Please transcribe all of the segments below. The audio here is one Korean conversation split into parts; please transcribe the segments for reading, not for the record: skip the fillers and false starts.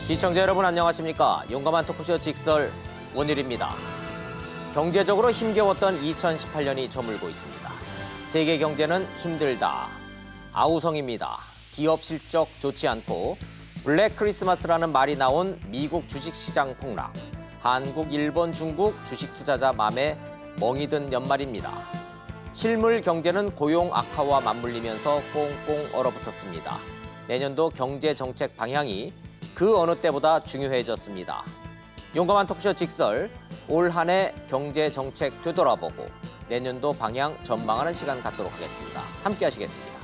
시청자 여러분 안녕하십니까? 용감한 토크쇼 직설 원일입니다. 경제적으로 힘겨웠던 2018년이 저물고 있습니다. 세계 경제는 힘들다. 아우성입니다. 기업 실적 좋지 않고 블랙 크리스마스라는 말이 나온 미국 주식시장 폭락. 한국, 일본, 중국 주식 투자자 맘에 멍이 든 연말입니다. 실물 경제는 고용 악화와 맞물리면서 꽁꽁 얼어붙었습니다. 내년도 경제 정책 방향이 그 어느 때보다 중요해졌습니다. 용감한 토크쇼 직설, 올 한 해 경제 정책 되돌아보고 내년도 방향 전망하는 시간 갖도록 하겠습니다. 함께 하시겠습니다.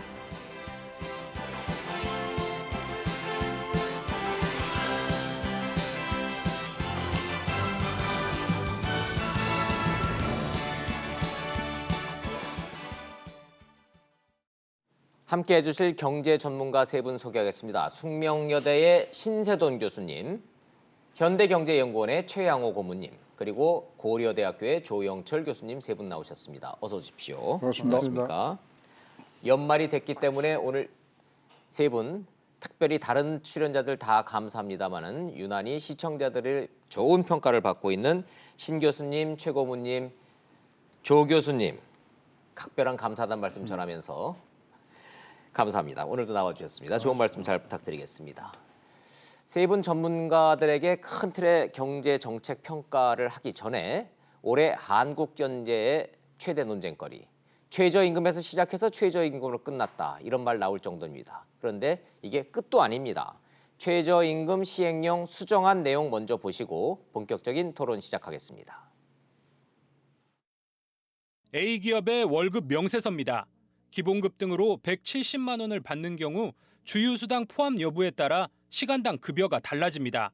함께 해주실 경제 전문가 세 분 소개하겠습니다. 숙명여대의 신세돈 교수님, 현대경제연구원의 최양호 고문님, 그리고 고려대학교의 조영철 교수님 세 분 나오셨습니다. 어서 오십시오. 반갑습니다. 연말이 됐기 때문에 오늘 세 분 특별히 다른 출연자들 다 감사합니다마는 유난히 시청자들의 좋은 평가를 받고 있는 신 교수님, 최 고문님, 조 교수님 각별한 감사하다는 말씀 전하면서 감사합니다. 오늘도 나와주셨습니다. 좋은 말씀 잘 부탁드리겠습니다. 세 분 전문가들에게 큰 틀의 경제 정책 평가를 하기 전에 올해 한국 경제의 최대 논쟁거리, 최저임금에서 시작해서 최저임금으로 끝났다 이런 말 나올 정도입니다. 그런데 이게 끝도 아닙니다. 최저임금 시행령 수정안 내용 먼저 보시고 본격적인 토론 시작하겠습니다. A기업의 월급 명세서입니다. 기본급 등으로 170만 원을 받는 경우 주휴수당 포함 여부에 따라 시간당 급여가 달라집니다.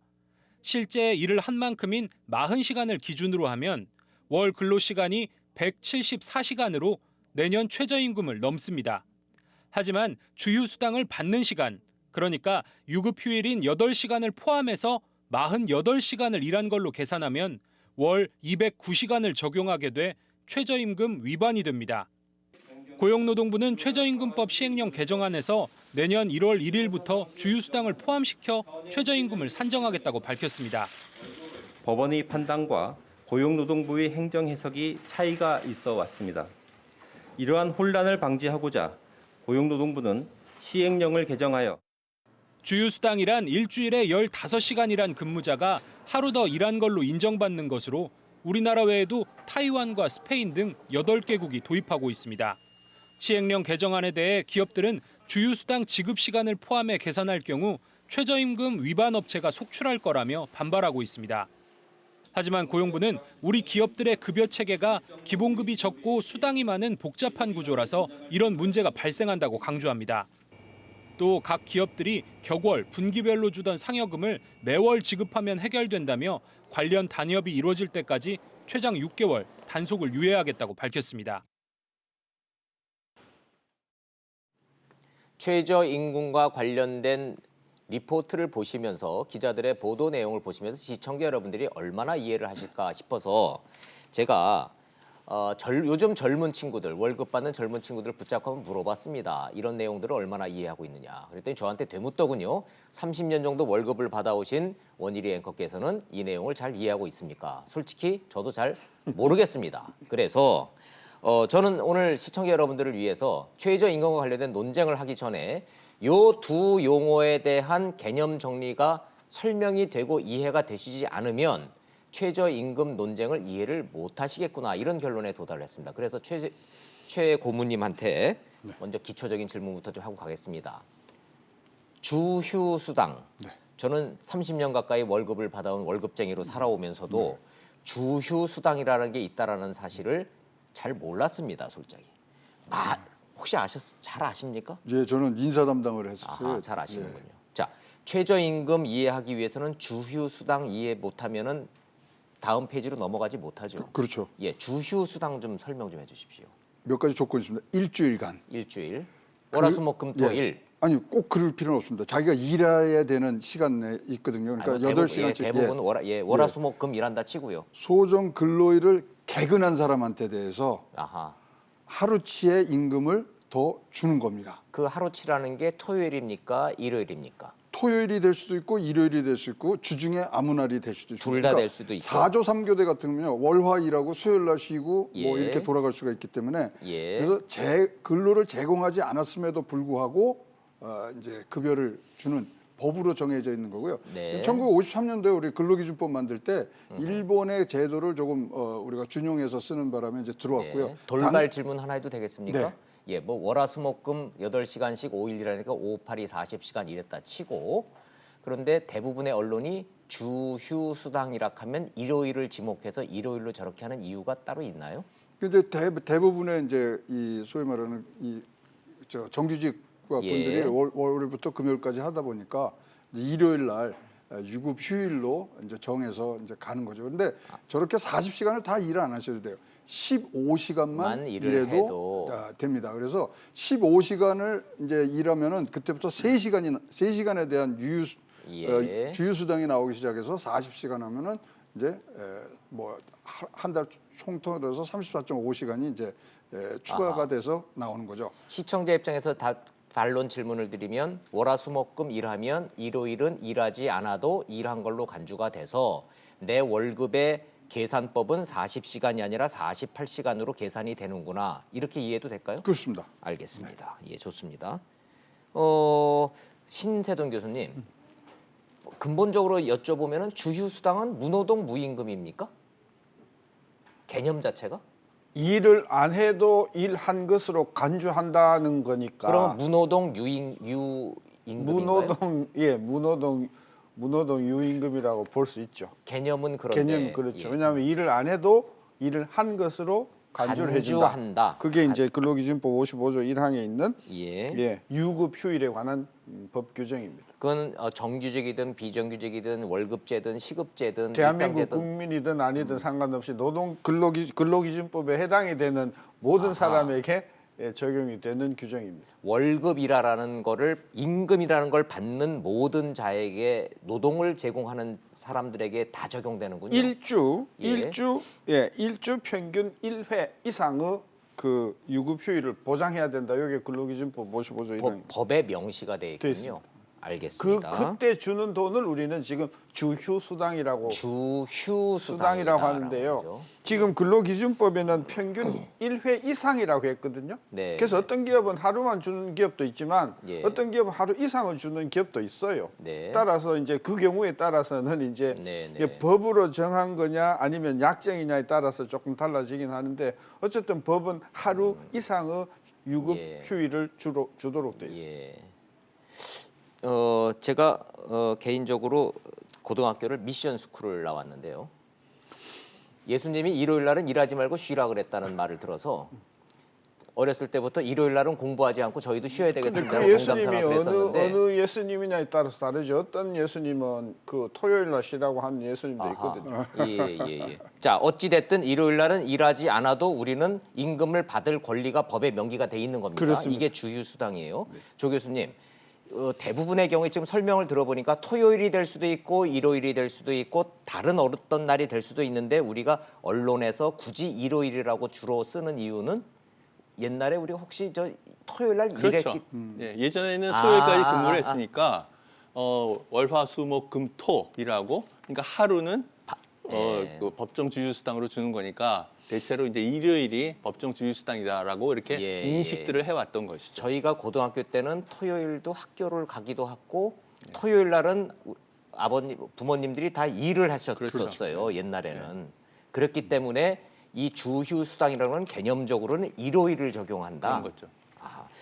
실제 일을 한 만큼인 40시간을 기준으로 하면 월 근로시간이 174시간으로 내년 최저임금을 넘습니다. 하지만 주휴수당을 받는 시간, 그러니까 유급휴일인 8시간을 포함해서 48시간을 일한 걸로 계산하면 월 209시간을 적용하게 돼 최저임금 위반이 됩니다. 고용노동부는 최저임금법 시행령 개정안에서 내년 1월 1일부터 주휴수당을 포함시켜 최저임금을 산정하겠다고 밝혔습니다. 법원의 판단과 고용노동부의 행정 해석이 차이가 있어 왔습니다. 이러한 혼란을 방지하고자 고용노동부는 시행령을 개정하여 주휴수당이란 일주일에 15시간이란 근무자가 하루 더 일한 걸로 인정받는 것으로 우리나라 외에도 타이완과 스페인 등 8개국이 도입하고 있습니다. 시행령 개정안에 대해 기업들은 주휴수당 지급 시간을 포함해 계산할 경우 최저임금 위반 업체가 속출할 거라며 반발하고 있습니다. 하지만 고용부는 우리 기업들의 급여 체계가 기본급이 적고 수당이 많은 복잡한 구조라서 이런 문제가 발생한다고 강조합니다. 또 각 기업들이 격월, 분기별로 주던 상여금을 매월 지급하면 해결된다며 관련 단협이 이루어질 때까지 최장 6개월 단속을 유예하겠다고 밝혔습니다. 최저임금과 관련된 리포트를 보시면서 기자들의 보도 내용을 보시면서 시청자 여러분들이 얼마나 이해를 하실까 싶어서 제가 요즘 젊은 친구들, 월급 받는 젊은 친구들 붙잡고 한번 물어봤습니다. 이런 내용들을 얼마나 이해하고 있느냐. 그랬더니 저한테 되묻더군요. 30년 정도 월급을 받아오신 원일이 앵커께서는 이 내용을 잘 이해하고 있습니까? 솔직히 저도 잘 모르겠습니다. 그래서 저는 오늘 시청자 여러분들을 위해서 최저임금과 관련된 논쟁을 하기 전에 요 두 용어에 대한 개념 정리가 설명이 되고 이해가 되시지 않으면 최저임금 논쟁을 이해를 못 하시겠구나 이런 결론에 도달을 했습니다. 그래서 최 고문님한테 먼저 기초적인 질문부터 좀 하고 가겠습니다. 주휴수당. 저는 30년 가까이 월급을 받아온 월급쟁이로 살아오면서도 주휴수당이라는 게 있다라는 사실을 잘 몰랐습니다, 솔직히. 혹시 잘 아십니까? 예, 저는 인사 담당을 했었어요. 아하, 잘 아시는군요. 자, 최저임금 이해하기 위해서는 주휴수당 이해 못하면은 다음 페이지로 넘어가지 못하죠. 그렇죠. 예, 주휴수당 좀 설명 좀 해주십시오. 몇 가지 조건이 있습니다. 일주일간. 일주일, 월화수목금토일. 아니 꼭 그럴 필요는 없습니다. 자기가 일해야 되는 시간에 있거든요. 그러니까 8시간씩. 대부분 월화수목금 일한다 치고요. 소정 근로일을 개근한 사람한테 대해서 아하. 하루치의 임금을 더 주는 겁니다. 그 하루치라는 게 토요일입니까? 일요일입니까? 토요일이 될 수도 있고 일요일이 될 수 있고 주중에 아무 날이 될 수도 있고 둘다될 수도 있고. 4조 3교대 같으면요. 월화 일하고 수요일 날 쉬고 예. 뭐 이렇게 돌아갈 수가 있기 때문에 예. 그래서 근로를 제공하지 않았음에도 불구하고 이제 급여를 주는 법으로 정해져 있는 거고요. 네. 1953년도에 우리 근로기준법 만들 때 일본의 제도를 조금 우리가 준용해서 쓰는 바람에 이제 들어왔고요. 예. 돌발 질문 하나 해도 되겠습니까? 네. 예, 뭐 월화수목금 8시간씩 5일 일하니까 5, 8이 40시간 일했다 치고 그런데 대부분의 언론이 주휴 수당이라 하면 일요일을 지목해서 일요일로 저렇게 하는 이유가 따로 있나요? 근데 대부분의 이제 이 소위 말하는 정규직과 예. 분들이 월요일부터 금요일까지 하다 보니까 이제 일요일 날 유급 휴일로 이제 정해서 이제 가는 거죠. 근데 저렇게 40시간을 다 일을 안 하셔도 돼요. 15시간만 일을 일해도 해도. 됩니다. 그래서 15시간을 이제 일하면은 그때부터 3시간에 대한 예. 주휴 수당이 나오기 시작해서 40시간 하면은 이제 뭐 한 달 총통으로서 34.5시간이 이제 추가가 돼서 나오는 거죠. 시청자 입장에서 다 반론 질문을 드리면 월화수목금 일하면 일요일은 일하지 않아도 일한 걸로 간주가 돼서 내 월급의 계산법은 40시간이 아니라 48시간으로 계산이 되는구나. 이렇게 이해도 될까요? 그렇습니다. 알겠습니다. 예, 좋습니다. 신세동 교수님, 근본적으로 여쭤보면은 주휴수당은 무노동 무임금입니까? 개념 자체가? 일을 안 해도 일한 것으로 간주한다는 거니까. 그러면 무노동 유임금인가요? 무노동 유임금이라고 볼 수 있죠. 개념은 그런데 개념 그렇죠. 예. 왜냐하면 일을 안 해도 일을 한 것으로 간주를 해준다. 간주한다. 그게 이제 근로기준법 55조 1항에 있는 예. 유급 휴일에 관한 법 규정입니다. 그건 정규직이든 비정규직이든 월급제든 시급제든 대한민국 일당제든 국민이든 아니든 상관없이 근로기준법에 해당이 되는 모든 사람에게 적용이 되는 규정입니다. 월급이라는 거를 임금이라는 걸 받는 모든 자에게 노동을 제공하는 사람들에게 다 적용되는군요. 일주 예. 일주 평균 1회 이상의 그 유급 휴일을 보장해야 된다. 이게 근로기준법 55조 1항. 법에 명시가 되어 돼 있군요. 있습니다. 알겠습니다. 그때 주는 돈을 우리는 지금 주휴 수당이라고 주휴 수당이라고 하는데요. 지금 근로기준법에는 평균 1회 이상이라고 했거든요. 네. 그래서 어떤 기업은 하루만 주는 기업도 있지만 예. 어떤 기업은 하루 이상을 주는 기업도 있어요. 네. 따라서 이제 그 경우에 따라서는 이제 네, 네. 이게 법으로 정한 거냐 아니면 약정이냐에 따라서 조금 달라지긴 하는데 어쨌든 법은 하루 이상의 유급 예. 휴일을 주도록 돼 있습니다. 예. 제가 개인적으로 고등학교를 미션 스쿨을 나왔는데요. 예수님이 일요일 날은 일하지 말고 쉬라 그랬다는 말을 들어서 어렸을 때부터 일요일 날은 공부하지 않고 저희도 쉬어야 근데 되겠습니다. 그 예수님이 그랬었는데 어느 예수님이냐에 따라서 다르죠. 어떤 예수님은 그 토요일 날 쉬라고 하는 예수님도 있거든요. 예. 자, 어찌 됐든 일요일 날은 일하지 않아도 우리는 임금을 받을 권리가 법에 명기가 돼 있는 겁니다. 그렇습니다. 이게 주휴 수당이에요. 조 교수님, 대부분의 경우에 지금 설명을 들어보니까 토요일이 될 수도 있고 일요일이 될 수도 있고 다른 어떤 날이 될 수도 있는데 우리가 언론에서 굳이 일요일이라고 주로 쓰는 이유는 옛날에 우리가 혹시 저 토요일 날 그렇죠. 일했기 예, 예전에는 토요일까지 아, 근무를 아. 했으니까 월화수목금토이라고 그러니까 하루는 그 법정 주휴수당으로 주는 거니까 대체로 이제 일요일이 법정 주휴수당이다라고 이렇게 예, 인식들을 해왔던 것이죠. 저희가 고등학교 때는 토요일도 학교를 가기도 하고 토요일 날은 부모님들이 다 일을 하셨었어요. 옛날에는. 그렇기 때문에 이 주휴 수당이라는 건 개념적으로는 일요일을 적용한다. 그런 거죠.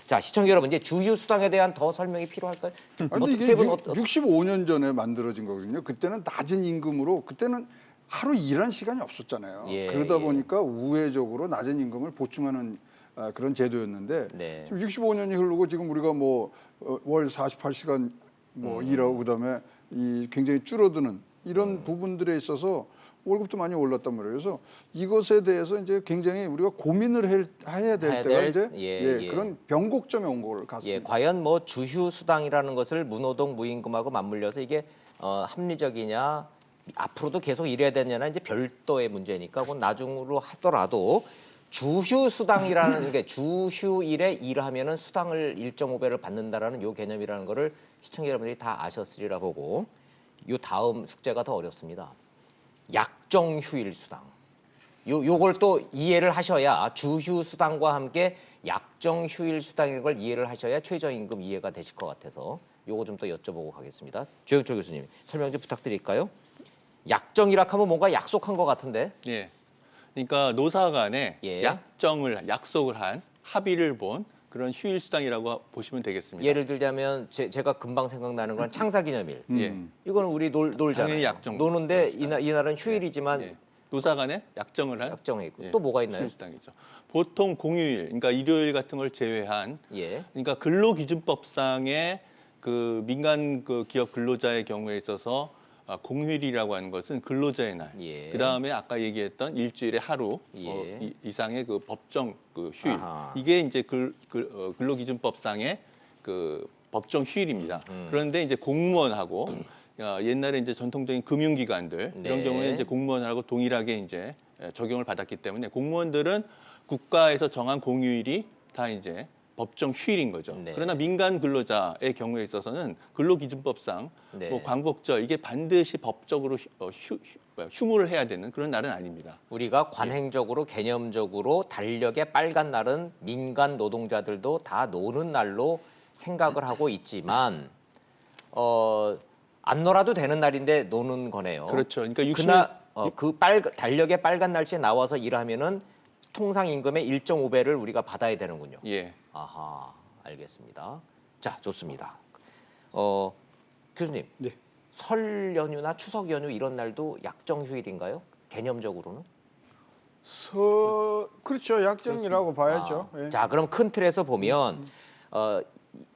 자, 시청자 여러분, 이제 주휴 수당에 대한 더 설명이 필요할까요? 근데 이게 세 분 65년 전에 만들어진 거거든요. 그때는 낮은 임금으로 그때는 하루 일한 시간이 없었잖아요. 예, 그러다 예. 보니까 우회적으로 낮은 임금을 보충하는 그런 제도였는데 네. 지금 65년이 흐르고 지금 우리가 뭐 월 48시간 뭐 일하고 그다음에 이 굉장히 줄어드는 이런 부분들에 있어서 월급도 많이 올랐단 말이에요. 그래서 이것에 대해서 이제 굉장히 우리가 고민을 해야 될 때가 이제 예. 그런 변곡점에 온 걸 같습니다. 예, 과연 뭐 주휴 수당이라는 것을 무노동 무임금하고 맞물려서 이게 합리적이냐 앞으로도 계속 일해야 되냐는 이제 별도의 문제니까 그건 나중으로 하더라도 주휴 수당이라는 게 주휴일에 일하면은 수당을 1.5배를 받는다라는 요 개념이라는 거를 시청자 여러분들이 다 아셨으리라 보고 요 다음 숙제가 더 어렵습니다. 약정 휴일 수당. 요걸 또 이해를 하셔야 주휴 수당과 함께 약정 휴일 수당인 걸 이해를 하셔야 최저임금 이해가 되실 것 같아서 요거 좀 더 여쭤보고 가겠습니다. 조영철 교수님 설명 좀 부탁드릴까요? 약정이라 하면 뭔가 약속한 것 같은데. 예. 그러니까 노사 간에 예. 약속을 한 합의를 본 그런 휴일 수당이라고 보시면 되겠습니다. 예를 들자면 제가 금방 생각나는 건 창사기념일. 예. 이거는 우리 놀잖아요. 당연히 약정. 노는데 이날은 휴일이지만 예. 노사 간에 약정을 한 약정해 있고 예. 또 뭐가 있나요? 휴일 수당이죠. 보통 공휴일, 그러니까 일요일 같은 걸 제외한 예. 그러니까 근로기준법상의 그 민간 그 기업 근로자의 경우에 있어서 공휴일이라고 하는 것은 근로자의 날. 예. 그다음에 아까 얘기했던 일주일에 하루 예. 이상의 그 법정 그 휴일. 아하. 이게 이제 근로기준법상의 그 법정 휴일입니다. 그런데 이제 공무원하고 옛날에 이제 전통적인 금융기관들 이런 네. 경우에 이제 공무원하고 동일하게 이제 적용을 받았기 때문에 공무원들은 국가에서 정한 공휴일이 다 이제 법정 휴일인 거죠. 네. 그러나 민간 근로자의 경우에 있어서는 근로기준법상 네. 뭐 광복절 이게 반드시 법적으로 휴무를 해야 되는 그런 날은 아닙니다. 우리가 관행적으로 개념적으로 달력의 빨간 날은 민간 노동자들도 다 노는 날로 생각을 하고 있지만 안 놀아도 되는 날인데 노는 거네요. 그렇죠. 그러니까 60년 그날 달력의 빨간 날짜에 나와서 일하면은 통상 임금의 1.5배를 우리가 받아야 되는군요. 예. 아하, 알겠습니다. 자, 좋습니다. 교수님, 네. 설 연휴나 추석 연휴 이런 날도 약정 휴일인가요? 개념적으로는? 그렇죠. 약정이라고 봐야죠. 예. 자, 그럼 큰 틀에서 보면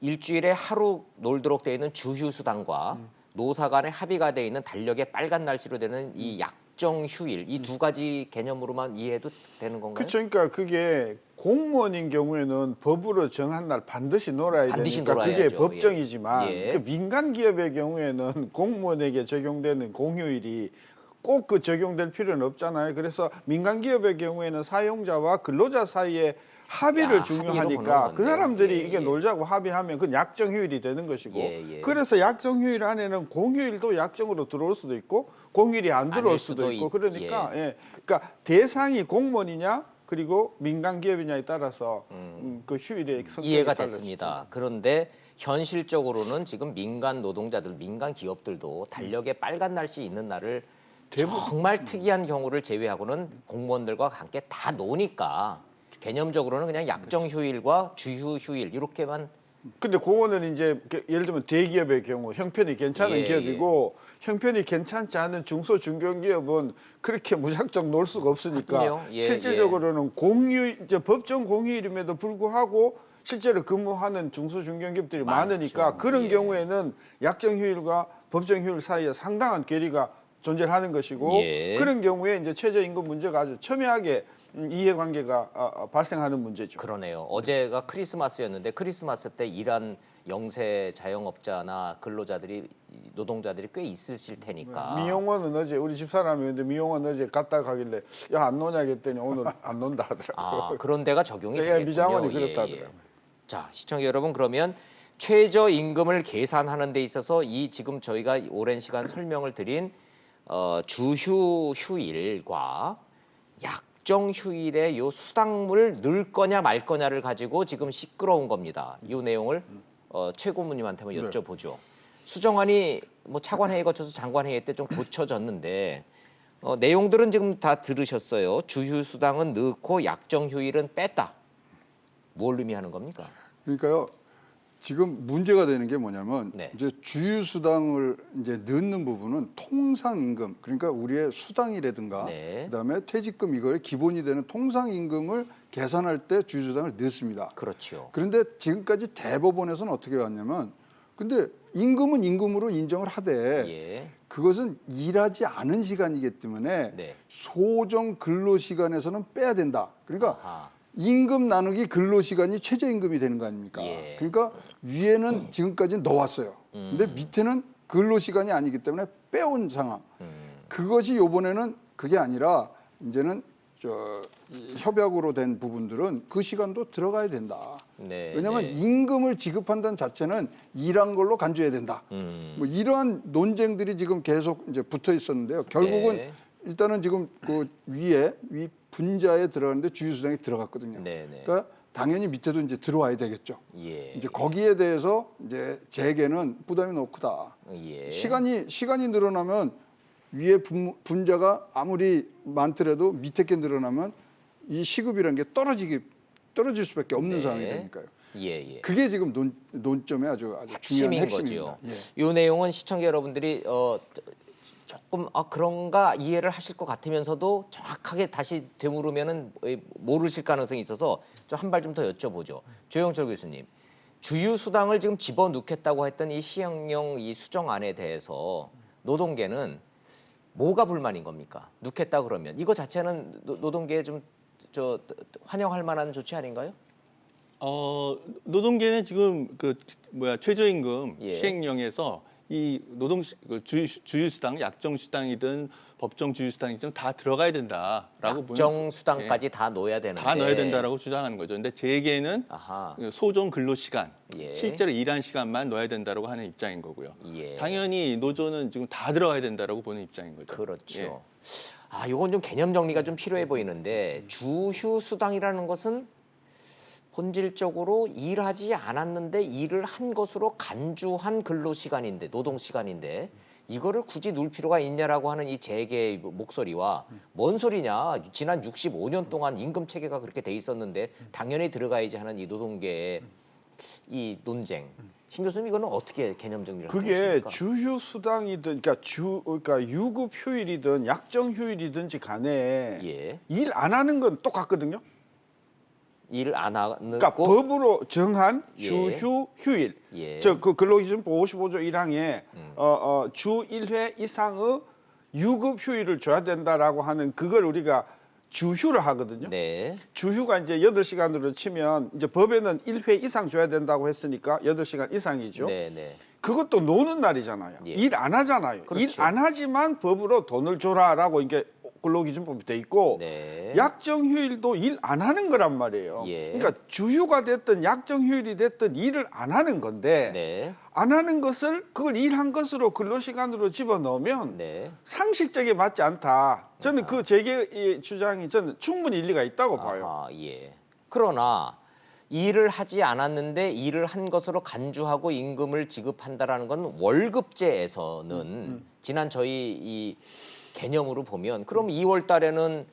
일주일에 하루 놀도록 되어 있는 주휴 수당과 노사 간에 합의가 되어 있는 달력의 빨간 날씨로 되는 이 약정 휴일 이 두 가지 개념으로만 이해해도 되는 건가요? 그렇죠. 그러니까 그게 공무원인 경우에는 법으로 정한 날 반드시 놀아야 반드시 되니까 그게 놀아야죠. 법정이지만 예. 그 민간 기업의 경우에는 공무원에게 적용되는 공휴일이 꼭 그 적용될 필요는 없잖아요. 그래서 민간 기업의 경우에는 사용자와 근로자 사이에 합의를 합의로 보는 중요하니까 건데요. 그 사람들이 예, 이게 예. 놀자고 합의하면 그건 약정 휴일이 되는 것이고 예, 예. 그래서 약정 휴일 안에는 공휴일도 약정으로 들어올 수도 있고 공휴일이 안 들어올 아닐 수도 수도 있고 그러니까 예. 그러니까 대상이 공무원이냐 그리고 민간 기업이냐에 따라서 그 휴일의 성격이 이해가 달라질 수 됐습니다. 그런데 현실적으로는 지금 민간 노동자들, 민간 기업들도 달력에 빨간 날씨 있는 날을 정말 특이한 경우를 제외하고는 공무원들과 함께 다 노니까 개념적으로는 그냥 약정 휴일과 주휴 휴일 이렇게만 근데 그거는 이제 예를 들면 대기업의 경우 형편이 괜찮은 예, 기업이고 형편이 괜찮지 않은 중소 중견기업은 그렇게 무작정 놀 수가 없으니까 그렇군요. 예, 실질적으로는 이제 법정 공휴일임에도 불구하고 실제로 근무하는 중소 중견기업들이 많으니까 많죠. 그런 예. 경우에는 약정 휴일과 법정 휴일 사이에 상당한 괴리가 존재하는 것이고 예. 그런 경우에 이제 최저임금 문제가 아주 첨예하게 이해관계가 발생하는 문제죠. 그러네요. 어제가 크리스마스였는데 크리스마스 때 일한 영세 자영업자나 근로자들이 노동자들이 꽤 있으실 테니까. 미용원은 어제 우리 집사람이었는데 미용원 어제 갔다 가길래 야 안 노냐 했더니 오늘 안 논다 하더라고요. 그런 데가 적용이 예, 되겠군요. 미장원이 그렇다 하더라고요. 자, 시청자 여러분 그러면 최저임금을 계산하는 데 있어서 이 지금 저희가 오랜 시간 설명을 드린 주휴 휴일과 약정 휴일의 요 수당을 넣을 거냐 말 거냐를 가지고 지금 시끄러운 겁니다. 이 내용을 최고문님한테 한번 여쭤보죠. 수정안이 뭐 차관회의 거쳐서 장관회의 때 좀 고쳐졌는데 내용들은 지금 다 들으셨어요. 주휴 수당은 넣고 약정 휴일은 뺐다. 뭘 의미하는 겁니까? 그러니까요. 지금 문제가 되는 게 뭐냐면 네. 이제 주휴수당을 이제 넣는 부분은 통상임금 그러니까 우리의 수당이라든가 네. 그다음에 퇴직금 이거에 기본이 되는 통상임금을 계산할 때 주휴수당을 넣습니다. 그렇죠. 그런데 지금까지 대법원에서는 어떻게 왔냐면 근데 임금은 임금으로 인정을 하되 예. 그것은 일하지 않은 시간이기 때문에 네. 소정 근로시간에서는 빼야 된다. 그러니까 아하. 임금 나누기 근로시간이 최저임금이 되는 거 아닙니까? 예. 그러니까 위에는 지금까지는 넣었어요. 근데 밑에는 근로시간이 아니기 때문에 빼온 상황. 그것이 이번에는 그게 아니라 이제는 이 협약으로 된 부분들은 그 시간도 들어가야 된다. 네, 왜냐하면 네. 임금을 지급한다는 자체는 일한 걸로 간주해야 된다. 뭐 이러한 논쟁들이 지금 계속 이제 붙어 있었는데요. 결국은 네. 일단은 지금 그 위 분자에 들어가는데 주유수당이 들어갔거든요. 네, 네. 그러니까 당연히 밑에도 이제 들어와야 되겠죠. 예. 이제 거기에 대해서 이제 재계는 부담이 너무 크다. 예. 시간이 늘어나면 위에 분자가 아무리 많더라도 밑에 게 늘어나면 이 시급이라는 게 떨어질 수밖에 없는 네. 상황이 되니까요. 예. 그게 지금 논점의 아주 중요한 핵심인 핵심입니다. 거죠. 이 내용은 시청자 여러분들이 조금 그런가 이해를 하실 것 같으면서도 정확하게 다시 되물으면은 모르실 가능성이 있어서 좀 한 발 좀 더 여쭤보죠. 조영철 교수님, 주유 수당을 지금 집어넣겠다고 했던 이 시행령 이 수정안에 대해서 노동계는 뭐가 불만인 겁니까? 넣겠다 그러면 이거 자체는 노동계에 좀 환영할 만한 조치 아닌가요? 노동계는 지금 최저임금 예. 시행령에서 이 주유수당, 약정수당이든 법정 주유수당이든 다 들어가야 된다라고 약정 수당까지 다 넣어야 되는데 다 넣어야 된다라고 주장하는 거죠. 근데 재계는 아하. 소정 근로시간, 예. 실제로 일한 시간만 넣어야 된다라고 하는 입장인 거고요. 예. 당연히 노조는 지금 다 들어가야 된다라고 보는 입장인 거죠. 그렇죠. 예. 이건 좀 개념 정리가 좀 필요해 보이는데 주휴 수당이라는 것은 본질적으로 일하지 않았는데 일을 한 것으로 간주한 근로 시간인데 노동 시간인데 이거를 굳이 넣을 필요가 있냐라고 하는 이 재계의 목소리와 뭔 소리냐? 지난 65년 동안 임금 체계가 그렇게 돼 있었는데 당연히 들어가야지 하는 이 노동계의 이 논쟁. 신 교수님 이거는 어떻게 개념 정리를 그게 하십니까? 주휴 수당이든 그러니까 유급 휴일이든 약정 휴일이든지 간에 예. 일 안 하는 건 똑같거든요. 일을 안 하고 그러니까 법으로 정한 예. 주휴 휴일. 예. 그 근로기준법 55조 1항에 주 1회 이상의 유급 휴일을 줘야 된다라고 하는 그걸 우리가 주휴를 하거든요. 네. 주휴가 이제 8시간으로 치면 이제 법에는 1회 이상 줘야 된다고 했으니까 8시간 이상이죠. 네, 네. 그것도 노는 날이잖아요. 예. 일 안 하잖아요. 그렇죠. 일 안 하지만 법으로 돈을 줘라라고 이게 근로기준법이 돼 있고 네. 약정 휴일도 일 안 하는 거란 말이에요. 예. 그러니까 주휴가 됐든 약정 휴일이 됐든 일을 안 하는 건데 네. 안 하는 것을 그걸 일한 것으로 근로시간으로 집어넣으면 네. 상식적에 맞지 않다. 저는 그 재계의 주장이 저는 충분히 일리가 있다고 봐요. 아하, 예. 그러나 일을 하지 않았는데 일을 한 것으로 간주하고 임금을 지급한다라는 건 월급제에서는 지난 저희 이 개념으로 보면 그럼 2월 달에는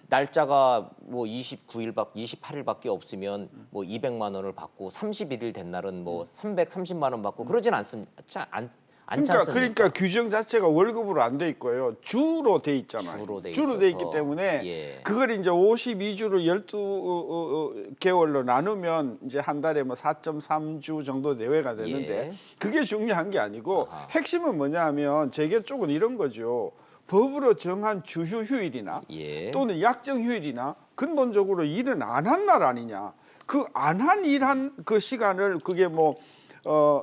날짜가 뭐 28일밖에 없으면 뭐 200만 원을 받고 31일 된 날은 뭐 330만 원 받고 그러진 않지 않습니까? 그러니까 규정 자체가 월급으로 안 돼 있고요. 주로 돼 있잖아요. 주로 돼 있기 있어서. 때문에 예. 그걸 이제 52주를 12개월로 나누면 이제 한 달에 뭐 4.3주 정도 내외가 되는데 예. 그게 중요한 게 아니고 아하. 핵심은 뭐냐 하면 재계 쪽은 이런 거죠. 법으로 정한 주휴 휴일이나 예. 또는 약정 휴일이나 근본적으로 일은 안 한 날 아니냐. 그 안 한 일한 그 시간을 그게 뭐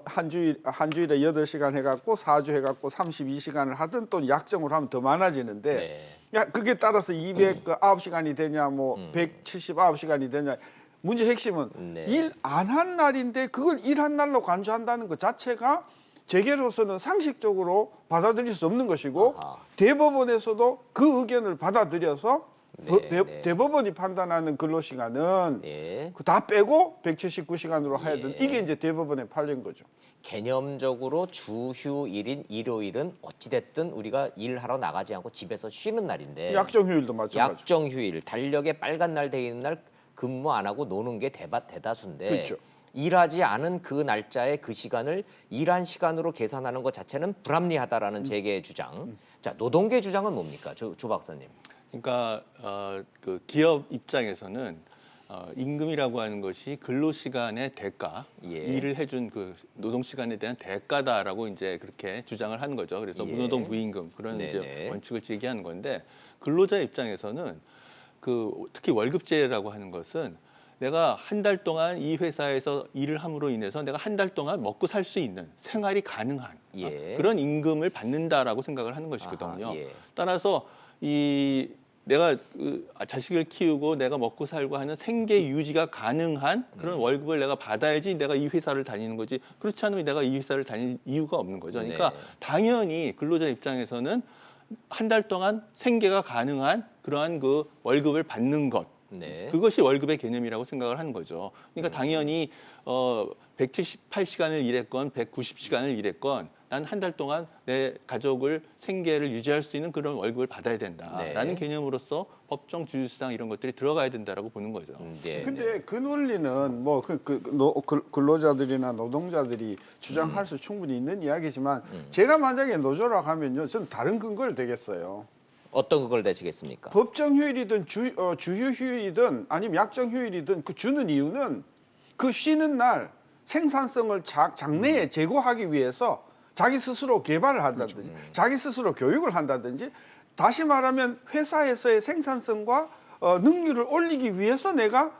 한 주일에 8시간 해갖고 4주 해갖고 32시간을 하든 또 약정으로 하면 더 많아지는데 네. 야 그게 따라서 209시간이 되냐 뭐 179시간이 되냐 문제 핵심은 네. 일 안 한 날인데 그걸 일한 날로 간주한다는 것 자체가 재계로서는 상식적으로 받아들일 수 없는 것이고 아하. 대법원에서도 그 의견을 받아들여서 네. 대법원이 판단하는 근로시간은 예. 그 다 빼고 179시간으로 해야 예. 된다. 이게 이제 대법원에 팔린 거죠. 개념적으로 주휴일인 일요일은 어찌됐든 우리가 일하러 나가지 않고 집에서 쉬는 날인데 약정 휴일도 마찬가지. 약정 휴일, 달력에 빨간 날 돼 있는 날 근무 안 하고 노는 게 대다수인데 그렇죠. 일하지 않은 그 날짜에 그 시간을 일한 시간으로 계산하는 것 자체는 불합리하다라는 재계의 주장. 자, 노동계 주장은 뭡니까, 조 박사님? 그러니까 그 기업 입장에서는 임금이라고 하는 것이 근로시간의 대가, 예. 일을 해준 그 노동시간에 대한 대가다라고 이제 그렇게 주장을 하는 거죠. 그래서 예. 무노동 무임금 그런 네네. 이제 원칙을 제기하는 건데 근로자 입장에서는 그 특히 월급제라고 하는 것은 내가 한 달 동안 이 회사에서 일을 함으로 인해서 내가 한 달 동안 먹고 살 수 있는 생활이 가능한 예. 그런 임금을 받는다라고 생각을 하는 것이거든요. 아하, 예. 따라서 이 내가 자식을 키우고 내가 먹고 살고 하는 생계 유지가 가능한 그런 월급을 내가 받아야지 내가 이 회사를 다니는 거지. 그렇지 않으면 내가 이 회사를 다닐 이유가 없는 거죠. 그러니까 네. 당연히 근로자 입장에서는 한 달 동안 생계가 가능한 그러한 그 월급을 받는 것. 네. 그것이 월급의 개념이라고 생각을 하는 거죠. 그러니까 당연히 178시간을 일했건 190시간을 일했건 난 한 달 동안 내 가족을 생계를 유지할 수 있는 그런 월급을 받아야 된다라는 네. 개념으로서 법정 주휴수당 이런 것들이 들어가야 된다라고 보는 거죠. 네. 근데 그 논리는 뭐 근로자들이나 노동자들이 주장할 수 충분히 있는 이야기지만 제가 만약에 노조라고 하면요, 저는 다른 근거를 대겠어요. 어떤 그걸 대시겠습니까? 법정 휴일이든 주휴 휴일이든 아니면 약정 휴일이든 그 주는 이유는 그 쉬는 날 생산성을 장래에 제고하기 위해서 자기 스스로 개발을 한다든지 자기 스스로 교육을 한다든지 다시 말하면 회사에서의 생산성과 능률을 올리기 위해서 내가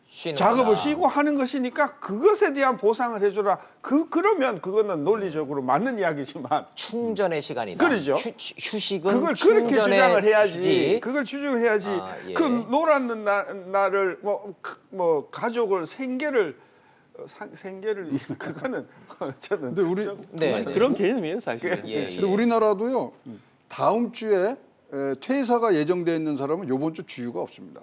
쉬는 작업을 거다. 쉬고 하는 것이니까 그것에 대한 보상을 해주라. 그러면 그거는 논리적으로 맞는 이야기지만 충전의 시간이다. 그러죠. 휴식은 그걸 그렇게 충전의 주장을 해야지. 휴지. 그걸 주장해야지. 아, 예. 그 놀았는 날을 뭐 가족을 생계를 그거는 저는 근데 우리 네, 아니, 네. 그런 개념이에요, 사실은. 예, 근데 우리나라도요. 다음 주에 퇴사가 예정돼 있는 사람은 이번 주 주휴가 없습니다.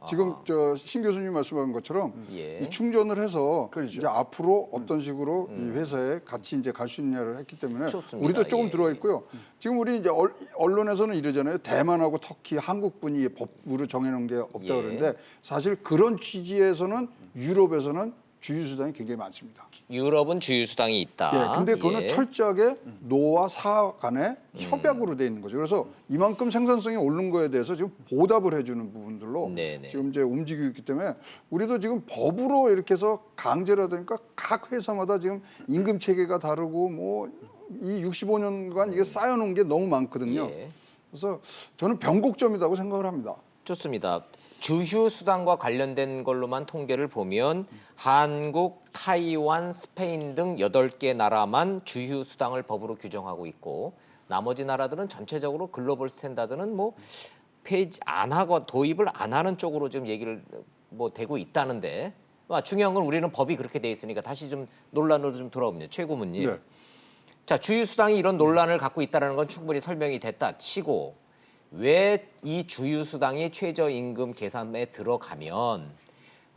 지금 신 교수님 말씀하신 것처럼 예. 이 충전을 해서 그렇죠. 이제 앞으로 어떤 식으로 이 회사에 같이 이제 갈 수 있냐를 했기 때문에 좋습니다. 우리도 조금 예. 들어와 있고요. 지금 우리 이제 언론에서는 이러잖아요. 대만하고 터키, 한국분이 법으로 정해놓은 게 없다 예. 그러는데 사실 그런 취지에서는 유럽에서는 주휴수당이 굉장히 많습니다. 유럽은 주휴수당이 있다. 예, 근데 그거는 예. 철저하게 노와 사 간의 협약으로 돼 있는 거죠. 그래서 이만큼 생산성이 오른 거에 대해서 지금 보답을 해주는 부분들로 네네. 지금 이제 움직이고 있기 때문에 우리도 지금 법으로 이렇게 해서 강제로 하니까 각 회사마다 지금 임금 체계가 다르고 뭐 이 65년간 이게 쌓여놓은 게 너무 많거든요. 예. 그래서 저는 변곡점이라고 생각을 합니다. 좋습니다. 주휴 수당과 관련된 걸로만 통계를 보면 한국, 타이완, 스페인 등 8개 나라만 주휴 수당을 법으로 규정하고 있고 나머지 나라들은 전체적으로 글로벌 스탠다드는 뭐 폐지 안 하고 도입을 안 하는 쪽으로 지금 얘기를 뭐 되고 있다는데 중요한 건 우리는 법이 그렇게 돼 있으니까 다시 좀 논란으로 좀 돌아옵니다. 최고문님. 네. 자, 주휴 수당이 이런 논란을 갖고 있다는 건 충분히 설명이 됐다 치고 왜 이 주휴수당이 최저임금 계산에 들어가면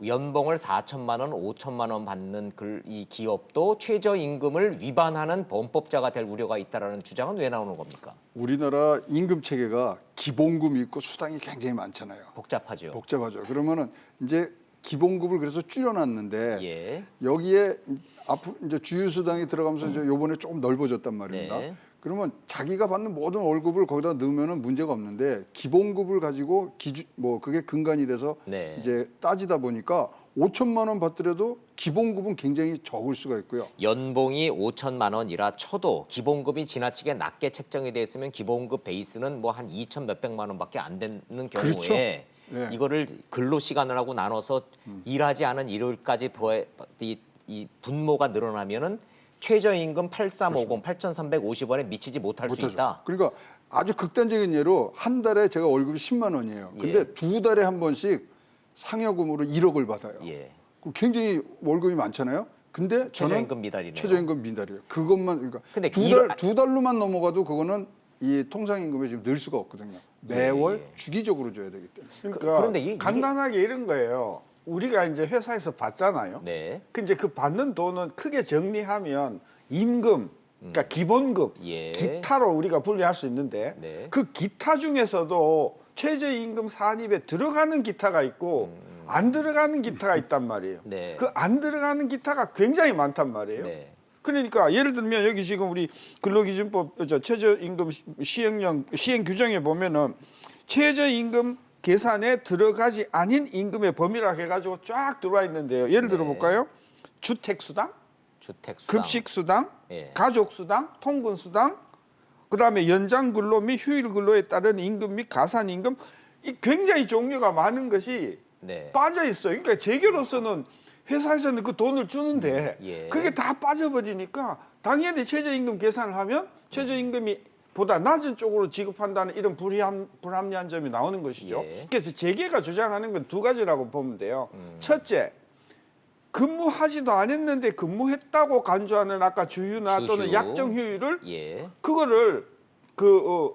연봉을 4천만 원, 5천만 원 받는 이 기업도 최저임금을 위반하는 범법자가 될 우려가 있다라는 주장은 왜 나오는 겁니까? 우리나라 임금 체계가 기본금이 있고 수당이 굉장히 많잖아요. 복잡하죠. 복잡하죠. 그러면은 이제 기본급을 그래서 줄여놨는데 예. 여기에 앞으로 이제 주휴수당이 들어가면서 이제 요번에 조금 넓어졌단 말입니다. 네. 그러면 자기가 받는 모든 월급을 거기다 넣으면은 문제가 없는데 기본급을 가지고 그게 근간이 돼서 네. 이제 따지다 보니까 5천만 원 받더라도 기본급은 굉장히 적을 수가 있고요. 연봉이 5천만 원이라 쳐도 기본급이 지나치게 낮게 책정이 돼 있으면 기본급 베이스는 뭐 한 2천 몇백만 원밖에 안 되는 경우에 그렇죠. 네. 이거를 근로 시간을 하고 나눠서 일하지 않은 일요일까지 이 분모가 늘어나면은 최저임금 8350, 8,350원에 미치지 못할 수 못하죠. 있다. 그러니까 아주 극단적인 예로 한 달에 제가 월급이 10만 원이에요. 근데 예. 2달에 한 번씩 상여금으로 1억을 받아요. 예. 그럼 굉장히 월급이 많잖아요. 근데 저는 최저임금 미달이네요. 최저임금 미달이에요. 그것만 그러니까 근데 두 달로만 넘어가도 그거는 이 통상임금에 지금 늘 수가 없거든요. 매월 예. 주기적으로 줘야 되기 때문에. 그러니까 그런데 이게- 간단하게 이런 거예요. 우리가 이제 회사에서 받잖아요. 네. 그 이제 그 받는 돈은 크게 정리하면 임금, 그러니까 기본급, 예. 기타로 우리가 분류할 수 있는데 네. 그 기타 중에서도 최저임금 산입에 들어가는 기타가 있고 안 들어가는 기타가 있단 말이에요. 네. 그 안 들어가는 기타가 굉장히 많단 말이에요. 네. 그러니까 예를 들면 여기 지금 우리 근로기준법 최저임금 시행 규정에 보면은 최저임금 계산에 들어가지 아닌 임금의 범위라고 해가지고 쫙 들어와 있는데요. 예를 들어 볼까요? 주택수당, 주택수당, 급식수당, 예. 가족수당, 통근수당, 그다음에 연장근로 및 휴일근로에 따른 임금 및 가산임금, 이 굉장히 종류가 많은 것이 네. 빠져 있어요. 그러니까 제교로서는 회사에서는 그 돈을 주는데 예. 그게 다 빠져버리니까 당연히 최저임금 계산을 하면 최저임금이 보다 낮은 쪽으로 지급한다는 이런 불합리한 점이 나오는 것이죠. 예. 그래서 재계가 주장하는 건 두 가지라고 보면 돼요. 첫째, 근무하지도 않았는데 근무했다고 간주하는 아까 주휴나 또는 주휴. 약정 휴일을 예. 그거를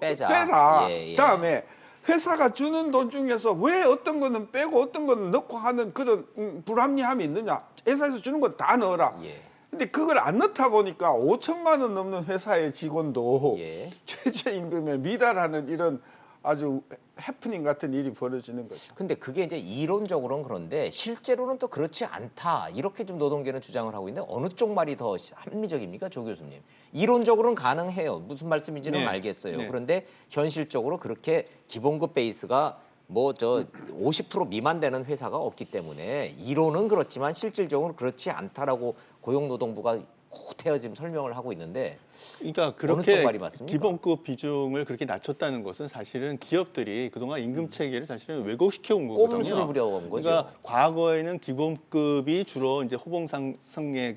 빼자. 빼라. 예, 예. 그다음에 회사가 주는 돈 중에서 왜 어떤 거는 빼고 어떤 거는 넣고 하는 그런 불합리함이 있느냐. 회사에서 주는 건 다 넣어라. 예. 근데 그걸 안 넣다 보니까 5천만 원 넘는 회사의 직원도 예. 최저임금에 미달하는 이런 아주 해프닝 같은 일이 벌어지는 거죠. 근데 그게 이제 이론적으로는 그런데 실제로는 또 그렇지 않다. 이렇게 좀 노동계는 주장을 하고 있는데 어느 쪽 말이 더 합리적입니까, 조 교수님? 이론적으로는 가능해요. 무슨 말씀인지는 네. 알겠어요. 네. 그런데 현실적으로 그렇게 기본급 베이스가 뭐 저 50% 미만 되는 회사가 없기 때문에 이론은 그렇지만 실질적으로 그렇지 않다라고 고용노동부가 구태여 지금 설명을 하고 있는데 그러니까 어느 쪽 그렇게 말이 맞습니까? 기본급 비중을 그렇게 낮췄다는 것은 사실은 기업들이 그동안 임금 체계를 사실은 왜곡시켜 온 거거든요. 꼼수를 부려온 거죠. 그러니까 과거에는 기본급이 주로 이제 호봉상승의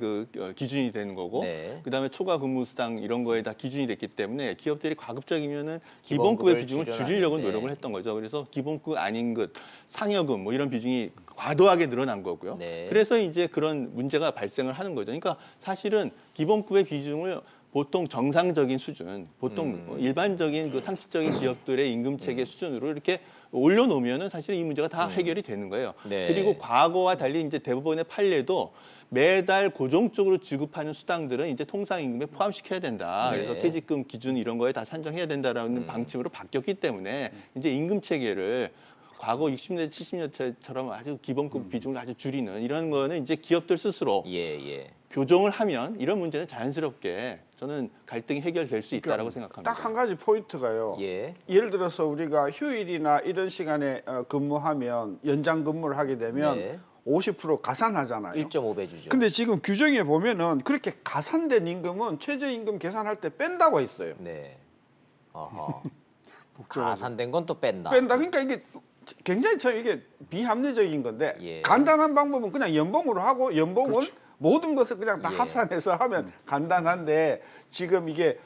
기준이 되는 거고, 네. 그다음에 초과 근무수당 이런 거에 다 기준이 됐기 때문에 기업들이 가급적이면은 기본급을 기본급의 비중을 줄여나가는데. 줄이려고 노력을 했던 거죠. 그래서 기본급 아닌 것, 상여금 뭐 이런 비중이 과도하게 늘어난 거고요. 네. 그래서 이제 그런 문제가 발생을 하는 거죠. 그러니까 사실은 기본급의 비중을 보통 정상적인 수준, 보통 일반적인 그 상식적인 기업들의 임금 체계 수준으로 이렇게 올려놓으면은 사실 이 문제가 다 해결이 되는 거예요. 네. 그리고 과거와 달리 이제 대법원의 판례도 매달 고정적으로 지급하는 수당들은 이제 통상임금에 포함시켜야 된다. 네. 그래서 퇴직금 기준 이런 거에 다 산정해야 된다라는 방침으로 바뀌었기 때문에 이제 임금 체계를 과거 60년대, 70년대처럼 아주 기본급 비중을 아주 줄이는 이런 거는 이제 기업들 스스로 예. 교정을 하면 이런 문제는 자연스럽게 저는 갈등이 해결될 수 있다라고 생각합니다. 딱 한 가지 포인트가요. 예. 예를 들어서 우리가 휴일이나 이런 시간에 근무하면 연장 근무를 하게 되면 네. 50% 가산하잖아요. 1.5배 주죠. 근데 지금 규정에 보면은 그렇게 가산된 임금은 최저임금 계산할 때 뺀다고 했어요. 네. 어허. 가산된 건 또 뺀다. 그러니까 이게 굉장히 참 이게 비합리적인 건데 예. 간단한 방법은 그냥 연봉으로 하고 연봉은 모든 것을 그냥 다 예. 합산해서 하면 간단한데 지금 이게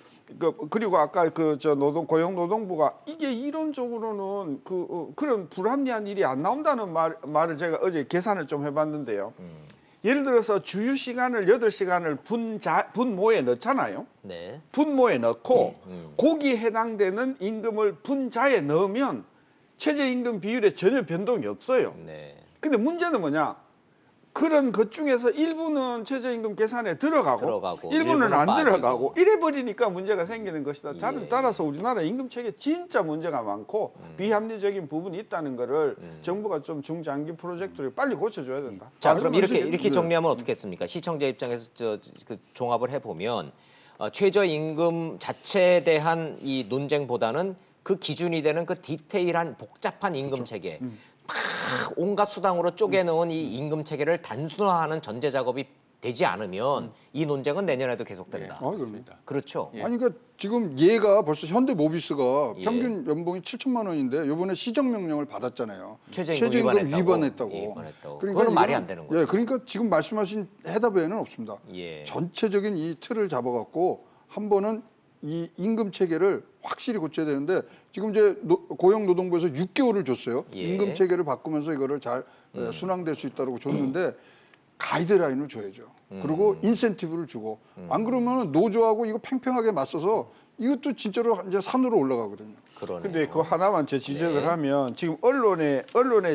그리고 아까 고용노동부가 이게 이론적으로는 그런 불합리한 일이 안 나온다는 말을 제가 어제 계산을 좀 해봤는데요. 예를 들어서 주휴 시간을 8시간을 분모에 넣잖아요. 네. 분모에 넣고 거기에 해당되는 임금을 분자에 넣으면 최저임금 비율에 전혀 변동이 없어요. 네. 근데 문제는 뭐냐? 그런 것 중에서 일부는 최저임금 계산에 들어가고 일부는 일부는 안 빠지고. 들어가고 이래 버리니까 문제가 생기는 것이다. 예. 따라서 우리나라 임금 체계 진짜 문제가 많고 비합리적인 부분이 있다는 거를 정부가 좀 중장기 프로젝트를 빨리 고쳐줘야 된다. 자, 그럼 이렇게 네. 정리하면 어떻겠습니까? 시청자 입장에서 그 종합을 해보면 최저임금 자체에 대한 이 논쟁보다는 그 기준이 되는 그 디테일한 복잡한 임금 체계, 막 온갖 수당으로 쪼개놓은 이 임금 체계를 단순화하는 전제 작업이 되지 않으면 이 논쟁은 내년에도 계속된다. 그렇습니다. 그렇죠. 아니 그러니까 지금 얘가 벌써 현대모비스가 예. 평균 연봉이 7천만 원인데 이번에 시정명령을 받았잖아요. 최저임금 위반했다고. 위반했다고. 그거는 말이 안 되는 거죠. 예, 그러니까 지금 말씀하신 해답에는 없습니다. 예. 전체적인 이 틀을 잡아갖고 한 번은 이 임금 체계를 확실히 고쳐야 되는데 지금 이제 고용노동부에서 6개월을 줬어요. 예. 임금 체계를 바꾸면서 이거를 잘 순항될 수 있다고 줬는데 가이드라인을 줘야죠. 그리고 인센티브를 주고 안 그러면 노조하고 이거 팽팽하게 맞서서 이것도 진짜로 이제 산으로 올라가거든요. 그러네요. 근데 그 하나만 제 지적을 네. 하면 지금 언론에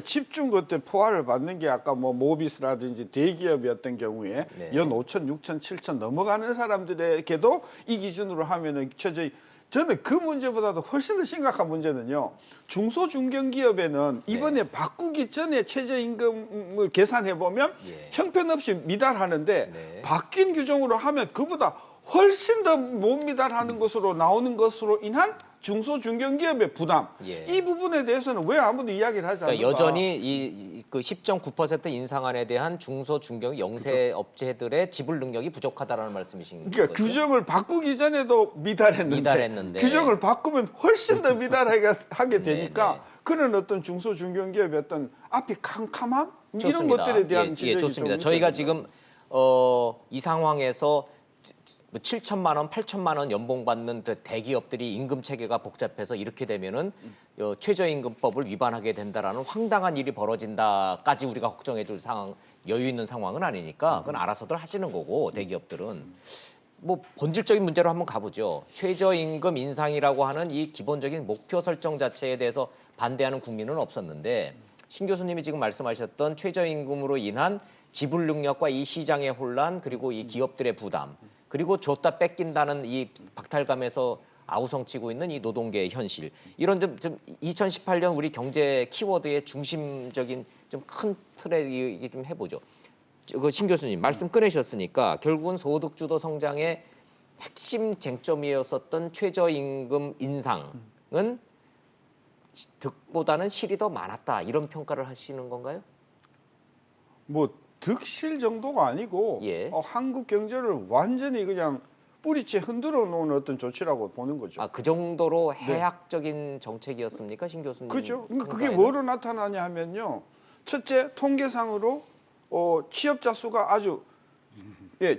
집중 그때 포화를 받는 게 아까 뭐 모비스라든지 대기업이었던 경우에 네. 연 5천, 6천, 7천 넘어가는 사람들에게도 이 기준으로 하면은 저는 그 문제보다도 훨씬 더 심각한 문제는요. 중소중견기업에는 이번에 바꾸기 전에 최저임금을 계산해 보면 예. 형편없이 미달하는데 네. 바뀐 규정으로 하면 그보다 훨씬 더 못 미달하는 것으로 나오는 것으로 인한 중소중견기업의 부담. 예. 이 부분에 대해서는 왜 아무도 이야기를 하지 않는가? 그러니까 여전히 그 10.9% 인상안에 대한 중소 중견 영세 업체들의 지불 능력이 부족하다라는 말씀이신 그러니까 거죠? 규정을 바꾸기 전에도 미달했는데 규정을 바꾸면 훨씬 더 미달하게 하게 되니까 네, 네. 그런 어떤 중소중견기업의 어떤 앞이 캄캄함 이런 좋습니다. 것들에 대한 예, 지적이 좋습니다. 좀 저희가 있어야 된다. 지금 이 상황에서 뭐 7천만 원, 8천만 원 연봉 받는 그 대기업들이 임금 체계가 복잡해서 이렇게 되면은 최저임금법을 위반하게 된다라는 황당한 일이 벌어진다까지 우리가 걱정해줄 상황, 여유 있는 상황은 아니니까 그건 알아서들 하시는 거고 대기업들은 뭐 본질적인 문제로 한번 가보죠. 최저임금 인상이라고 하는 이 기본적인 목표 설정 자체에 대해서 반대하는 국민은 없었는데 신 교수님이 지금 말씀하셨던 최저임금으로 인한 지불 능력과 이 시장의 혼란 그리고 이 기업들의 부담 그리고 줬다 뺏긴다는 이 박탈감에서 아우성치고 있는 이 노동계의 현실 이런 좀 2018년 우리 경제 키워드의 중심적인 좀 큰 틀에 이게 좀 해보죠. 신 교수님 말씀 꺼내셨으니까 결국은 소득주도 성장의 핵심 쟁점이었었던 최저임금 인상은 득보다는 실이 더 많았다 이런 평가를 하시는 건가요? 뭐 득실 정도가 아니고 예. 한국 경제를 완전히 그냥 뿌리째 흔들어 놓은 어떤 조치라고 보는 거죠. 아, 그 정도로 해악적인 정책이었습니까, 신 교수님? 그렇죠. 그러니까 그게 평가에는? 뭐로 나타나냐 하면요. 첫째, 통계상으로 취업자 수가 아주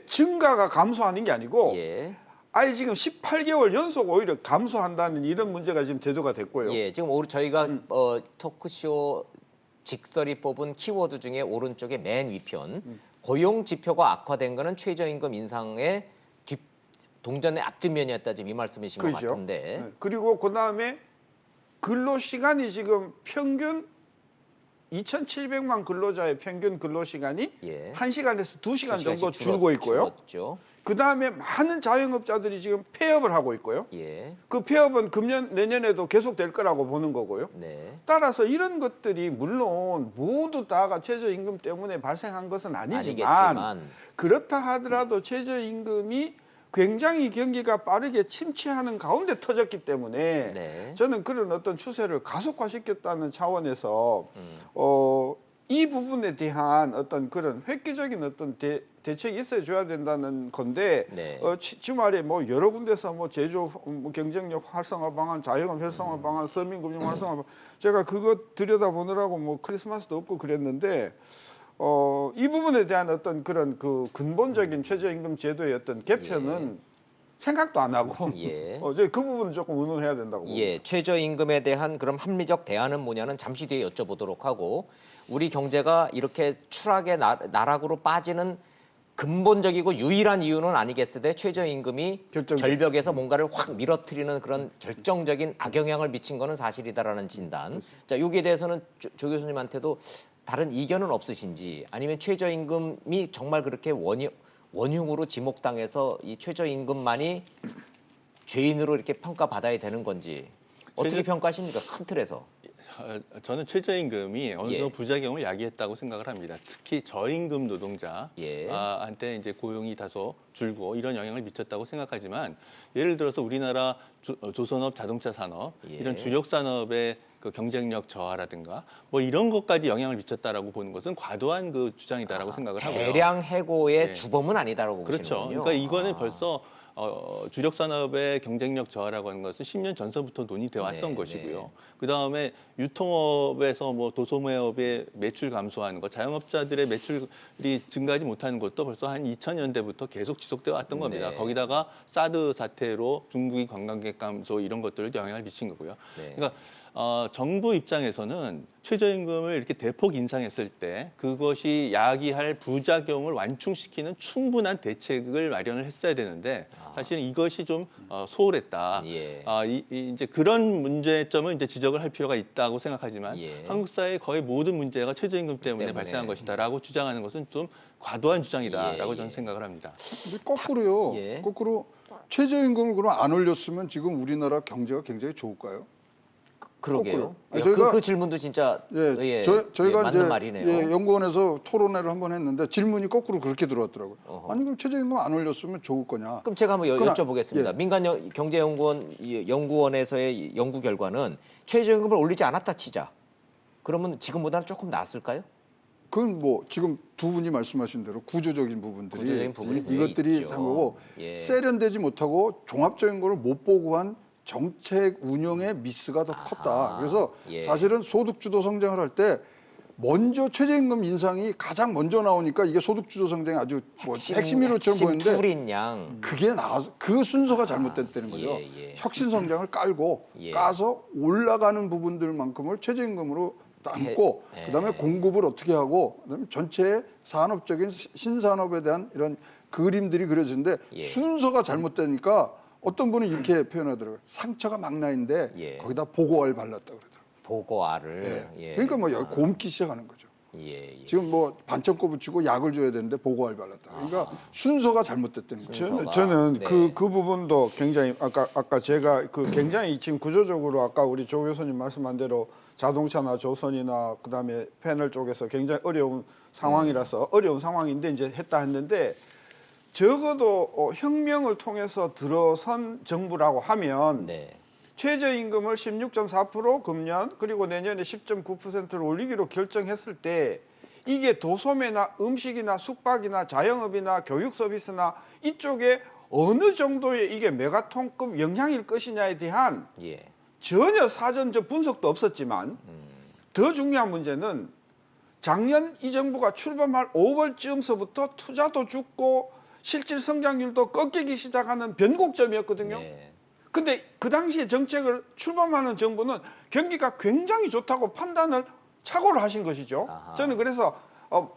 증가가 감소하는 게 아니고 예. 아예 지금 18개월 연속 오히려 감소한다는 이런 문제가 지금 대두가 됐고요. 예, 지금 저희가 토크쇼 직설이 뽑은 키워드 중에 오른쪽에 맨 위편 고용 지표가 악화된 거는 최저임금 인상의 동전의 앞뒷면이었다 지금 이 말씀이신 것 그죠? 같은데. 네. 그리고 그 다음에 근로 시간이 지금 평균 2,700만 근로자의 평균 근로 시간이 예. 1시간에서 2시간 두 정도 시간씩 줄고 있고요. 줄었죠. 그 다음에 많은 자영업자들이 지금 폐업을 하고 있고요. 예. 그 폐업은 금년 내년에도 계속될 거라고 보는 거고요. 네. 따라서 이런 것들이 물론 모두 다가 최저임금 때문에 발생한 것은 아니지만 아니겠지만 그렇다 하더라도 최저임금이 굉장히 경기가 빠르게 침체하는 가운데 터졌기 때문에 네. 저는 그런 어떤 추세를 가속화시켰다는 차원에서 이 부분에 대한 어떤 그런 획기적인 어떤 대책이 있어 줘야 된다는 건데 네. 주말에 뭐 여러 군데서 뭐 제조 경쟁력 활성화 방안, 자영업 활성화 방안, 서민금융 활성화 방안 제가 그거 들여다보느라고 뭐 크리스마스도 없고 그랬는데 이 부분에 대한 어떤 그런 그 근본적인 최저임금 제도의 어떤 개편은 생각도 안 하고 예. 그 부분은 조금 의논해야 된다고 봅니다. 예, 최저임금에 대한 그럼 합리적 대안은 뭐냐는 잠시 뒤에 여쭤보도록 하고 우리 경제가 이렇게 추락의 나락으로 빠지는 근본적이고 유일한 이유는 아니겠으되 최저임금이 결정적. 절벽에서 뭔가를 확 밀어뜨리는 그런 결정적인 악영향을 미친 거는 사실이다라는 진단. 자, 여기에 대해서는 조 교수님한테도 다른 이견은 없으신지 아니면 최저임금이 정말 그렇게 원흉으로 지목당해서 이 최저임금만이 죄인으로 이렇게 평가받아야 되는 건지 어떻게 평가하십니까? 큰 틀에서. 저는 최저임금이 어느 정도 예. 부작용을 야기했다고 생각을 합니다. 특히 저임금 노동자한테 예. 이제 고용이 다소 줄고 이런 영향을 미쳤다고 생각하지만 예를 들어서 우리나라 조선업, 자동차 산업 예. 이런 주력 산업의 그 경쟁력 저하라든가 뭐 이런 것까지 영향을 미쳤다라고 보는 것은 과도한 그 주장이다라고 생각을 하고요. 대량 해고의 네. 주범은 아니다라고 그렇죠. 보시는군요. 그러니까 이거는 벌써 주력 산업의 경쟁력 저하라고 하는 것은 10년 전서부터 논의되어 왔던 네, 것이고요. 네. 그다음에 유통업에서 뭐 도소매업의 매출 감소하는 것, 자영업자들의 매출이 증가하지 못하는 것도 벌써 한 2000년대부터 계속 지속되어 왔던 겁니다. 네. 거기다가 사드 사태로 중국이 관광객 감소 이런 것들을 영향을 미친 거고요. 네. 그러니까 정부 입장에서는 최저임금을 이렇게 대폭 인상했을 때 그것이 야기할 부작용을 완충시키는 충분한 대책을 마련을 했어야 되는데 사실은 이것이 좀 소홀했다. 예. 이제 그런 문제점을 이제 지적을 할 필요가 있다고 생각하지만 예. 한국 사회의 거의 모든 문제가 최저임금 때문에 발생한 것이다라고 주장하는 것은 좀 과도한 주장이다라고 예. 저는 생각을 합니다. 근데 거꾸로요. 예. 거꾸로 최저임금을 그럼 안 올렸으면 지금 우리나라 경제가 굉장히 좋을까요? 그러게요. 거꾸로. 그 질문도 진짜 저희가 맞는 이제 말이네요. 연구원에서 토론회를 한번 했는데 질문이 거꾸로 그렇게 들어왔더라고요. 아니 그럼 최저임금 안 올렸으면 좋을 거냐? 그럼 제가 한번 그러나- 여쭤보겠습니다. 예. 민간 경제연구원 연구원에서의 연구 결과는 최저임금을 올리지 않았다 치자. 그러면 지금보다는 조금 나았을까요? 그건 뭐 지금 두 분이 말씀하신 대로 구조적인 부분들이 구조적인 부분이 분명히 이것들이 있죠. 산 거고 예. 세련되지 못하고 종합적인 거를 못 보고 한 정책 운영의 미스가 더 컸다. 그래서 예. 사실은 소득주도 성장을 할 때 먼저 최저임금 인상이 가장 먼저 나오니까 이게 소득주도 성장이 아주 뭐 핵심 이론처럼 보이는데 툴인 양. 그게 나와서 그 순서가 잘못됐다는 거죠. 예. 혁신 성장을 깔고 예. 까서 올라가는 부분들만큼을 최저임금으로 담고 예. 그다음에 공급을 어떻게 하고 그다음에 전체 산업적인 신산업에 대한 이런 그림들이 그려지는데 예. 순서가 잘못되니까 어떤 분은 이렇게 표현하더라고요. 상처가 막 나 있는데 예. 거기다 보고알 발랐다 그러더라고요. 보고알을. 예. 그러니까 뭐 여기 곰기 시작하는 거죠. 예. 지금 뭐 반창고 붙이고 약을 줘야 되는데 보고알 발랐다. 그러니까 순서가 잘못됐다는 거죠. 저는 네. 그 부분도 굉장히 아까 제가 그 굉장히 지금 구조적으로 아까 우리 조 교수님 말씀한 대로 자동차나 조선이나 그다음에 패널 쪽에서 굉장히 어려운 상황이라서 어려운 상황인데 이제 했다 했는데 적어도 혁명을 통해서 들어선 정부라고 하면 네. 최저임금을 16.4% 금년 그리고 내년에 10.9%를 올리기로 결정했을 때 이게 도소매나 음식이나 숙박이나 자영업이나 교육 서비스나 이쪽에 어느 정도의 이게 메가톤급 영향일 것이냐에 대한 예. 전혀 사전적 분석도 없었지만 더 중요한 문제는 작년 이 정부가 출범할 5월쯤서부터 투자도 죽고 실질 성장률도 꺾이기 시작하는 변곡점이었거든요. 네. 근데 그 당시에 정책을 출범하는 정부는 경기가 굉장히 좋다고 판단을 착오를 하신 것이죠. 아하. 저는 그래서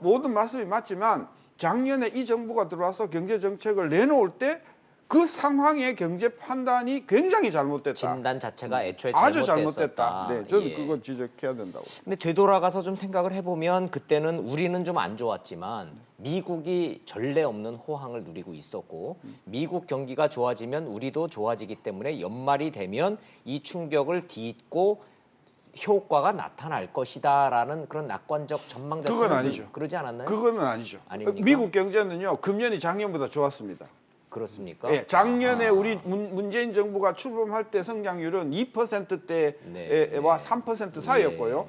모든 말씀이 맞지만 작년에 이 정부가 들어와서 경제 정책을 내놓을 때 그 상황의 경제 판단이 굉장히 잘못됐다. 진단 자체가 애초에 아주 잘못됐었다. 잘못됐다. 네, 저는 예. 그건 지적해야 된다고. 근데 되돌아가서 좀 생각을 해보면 그때는 우리는 좀 안 좋았지만 미국이 전례 없는 호황을 누리고 있었고 미국 경기가 좋아지면 우리도 좋아지기 때문에 연말이 되면 이 충격을 딛고 효과가 나타날 것이다라는 그런 낙관적 전망 자체는 그건 아니죠. 그러지 않았나요? 그거는 아니죠. 아닙니까? 미국 경제는요, 금년이 작년보다 좋았습니다. 그렇습니까? 예, 작년에 우리 문재인 정부가 출범할 때 성장률은 2%대와 네. 3% 사이였고요.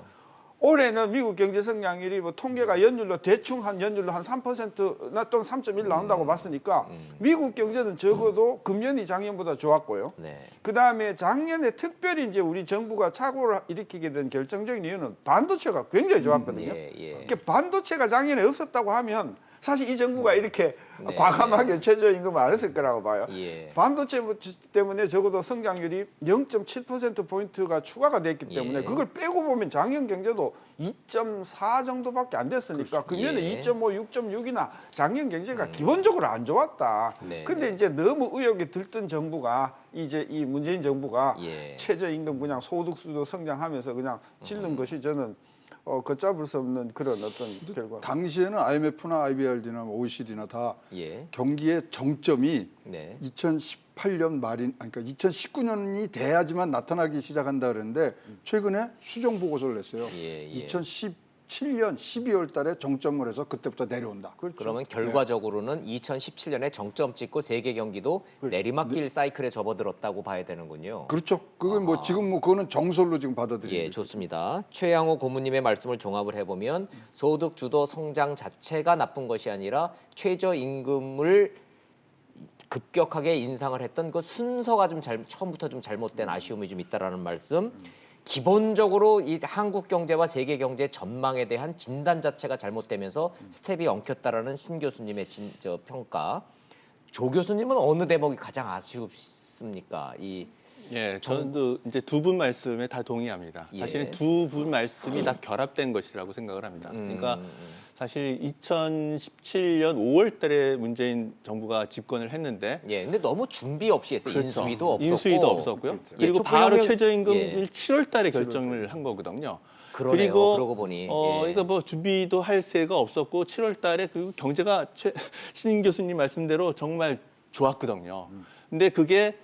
올해는 미국 경제 성장률이 뭐 통계가 연율로 대충 한 연율로 한 3%나 또는 3.1 나온다고 봤으니까 미국 경제는 적어도 금년이 작년보다 좋았고요. 네. 그 다음에 작년에 특별히 이제 우리 정부가 착오를 일으키게 된 결정적인 이유는 반도체가 굉장히 좋았거든요. 예. 그러니까 반도체가 작년에 없었다고 하면 사실 이 정부가 이렇게 네. 과감하게 최저임금을 안 했을 거라고 봐요. 예. 반도체 때문에 적어도 성장률이 0.7%포인트가 추가가 됐기 때문에 예. 그걸 빼고 보면 작년 경제도 2.4 정도밖에 안 됐으니까 금년에 예. 2.5, 6.6이나 작년 경제가 기본적으로 안 좋았다. 네. 근데 이제 너무 의욕이 들뜬 정부가 이제 이 문재인 정부가 예. 최저임금 그냥 소득수도 성장하면서 그냥 찔른 것이 저는 걷잡을 수 없는 그런 어떤 결과. 당시에는 IMF나 IBRD나 OECD나 다 예. 경기의 정점이 네. 2018년 말인, 그러니까 2019년이 돼야지만 나타나기 시작한다 그랬는데 최근에 수정 보고서를 냈어요. 예. 2017년 12월 달에 정점을 해서 그때부터 내려온다. 그러면 결과적으로는 2017년에 정점 찍고 세계 경기도 내리막길 사이클에 접어들었다고 봐야 되는군요. 그렇죠. 그건 뭐 지금 뭐 그거는 정설로 지금 받아들이는 예, 거죠. 좋습니다. 최양호 고문님의 말씀을 종합을 해보면 소득 주도 성장 자체가 나쁜 것이 아니라 최저임금을 급격하게 인상을 했던 그 순서가 좀 처음부터 좀 잘못된 아쉬움이 좀 있다라는 말씀. 기본적으로 이 한국 경제와 세계 경제 전망에 대한 진단 자체가 잘못되면서 스텝이 엉켰다라는 신 교수님의 평가. 조 교수님은 어느 대목이 가장 아쉽습니까? 예, 저도 이제 두 분 말씀에 다 동의합니다. 예. 사실은 두 분 말씀이 다 결합된 것이라고 생각을 합니다. 그러니까 사실 2017년 5월달에 문재인 정부가 집권을 했는데 예, 근데 너무 준비 없이 했어요. 그렇죠. 인수위도 없었고. 인수위도 없었고요. 예, 그리고 촛불 바로 혁명- 최저임금을 예. 7월달에 결정을 한 거거든요. 그러네요. 그리고 그러고 보니. 예. 그러니까 뭐 준비도 할 새가 없었고 7월달에 그 경제가 신 교수님 말씀대로 정말 좋았거든요. 근데 그게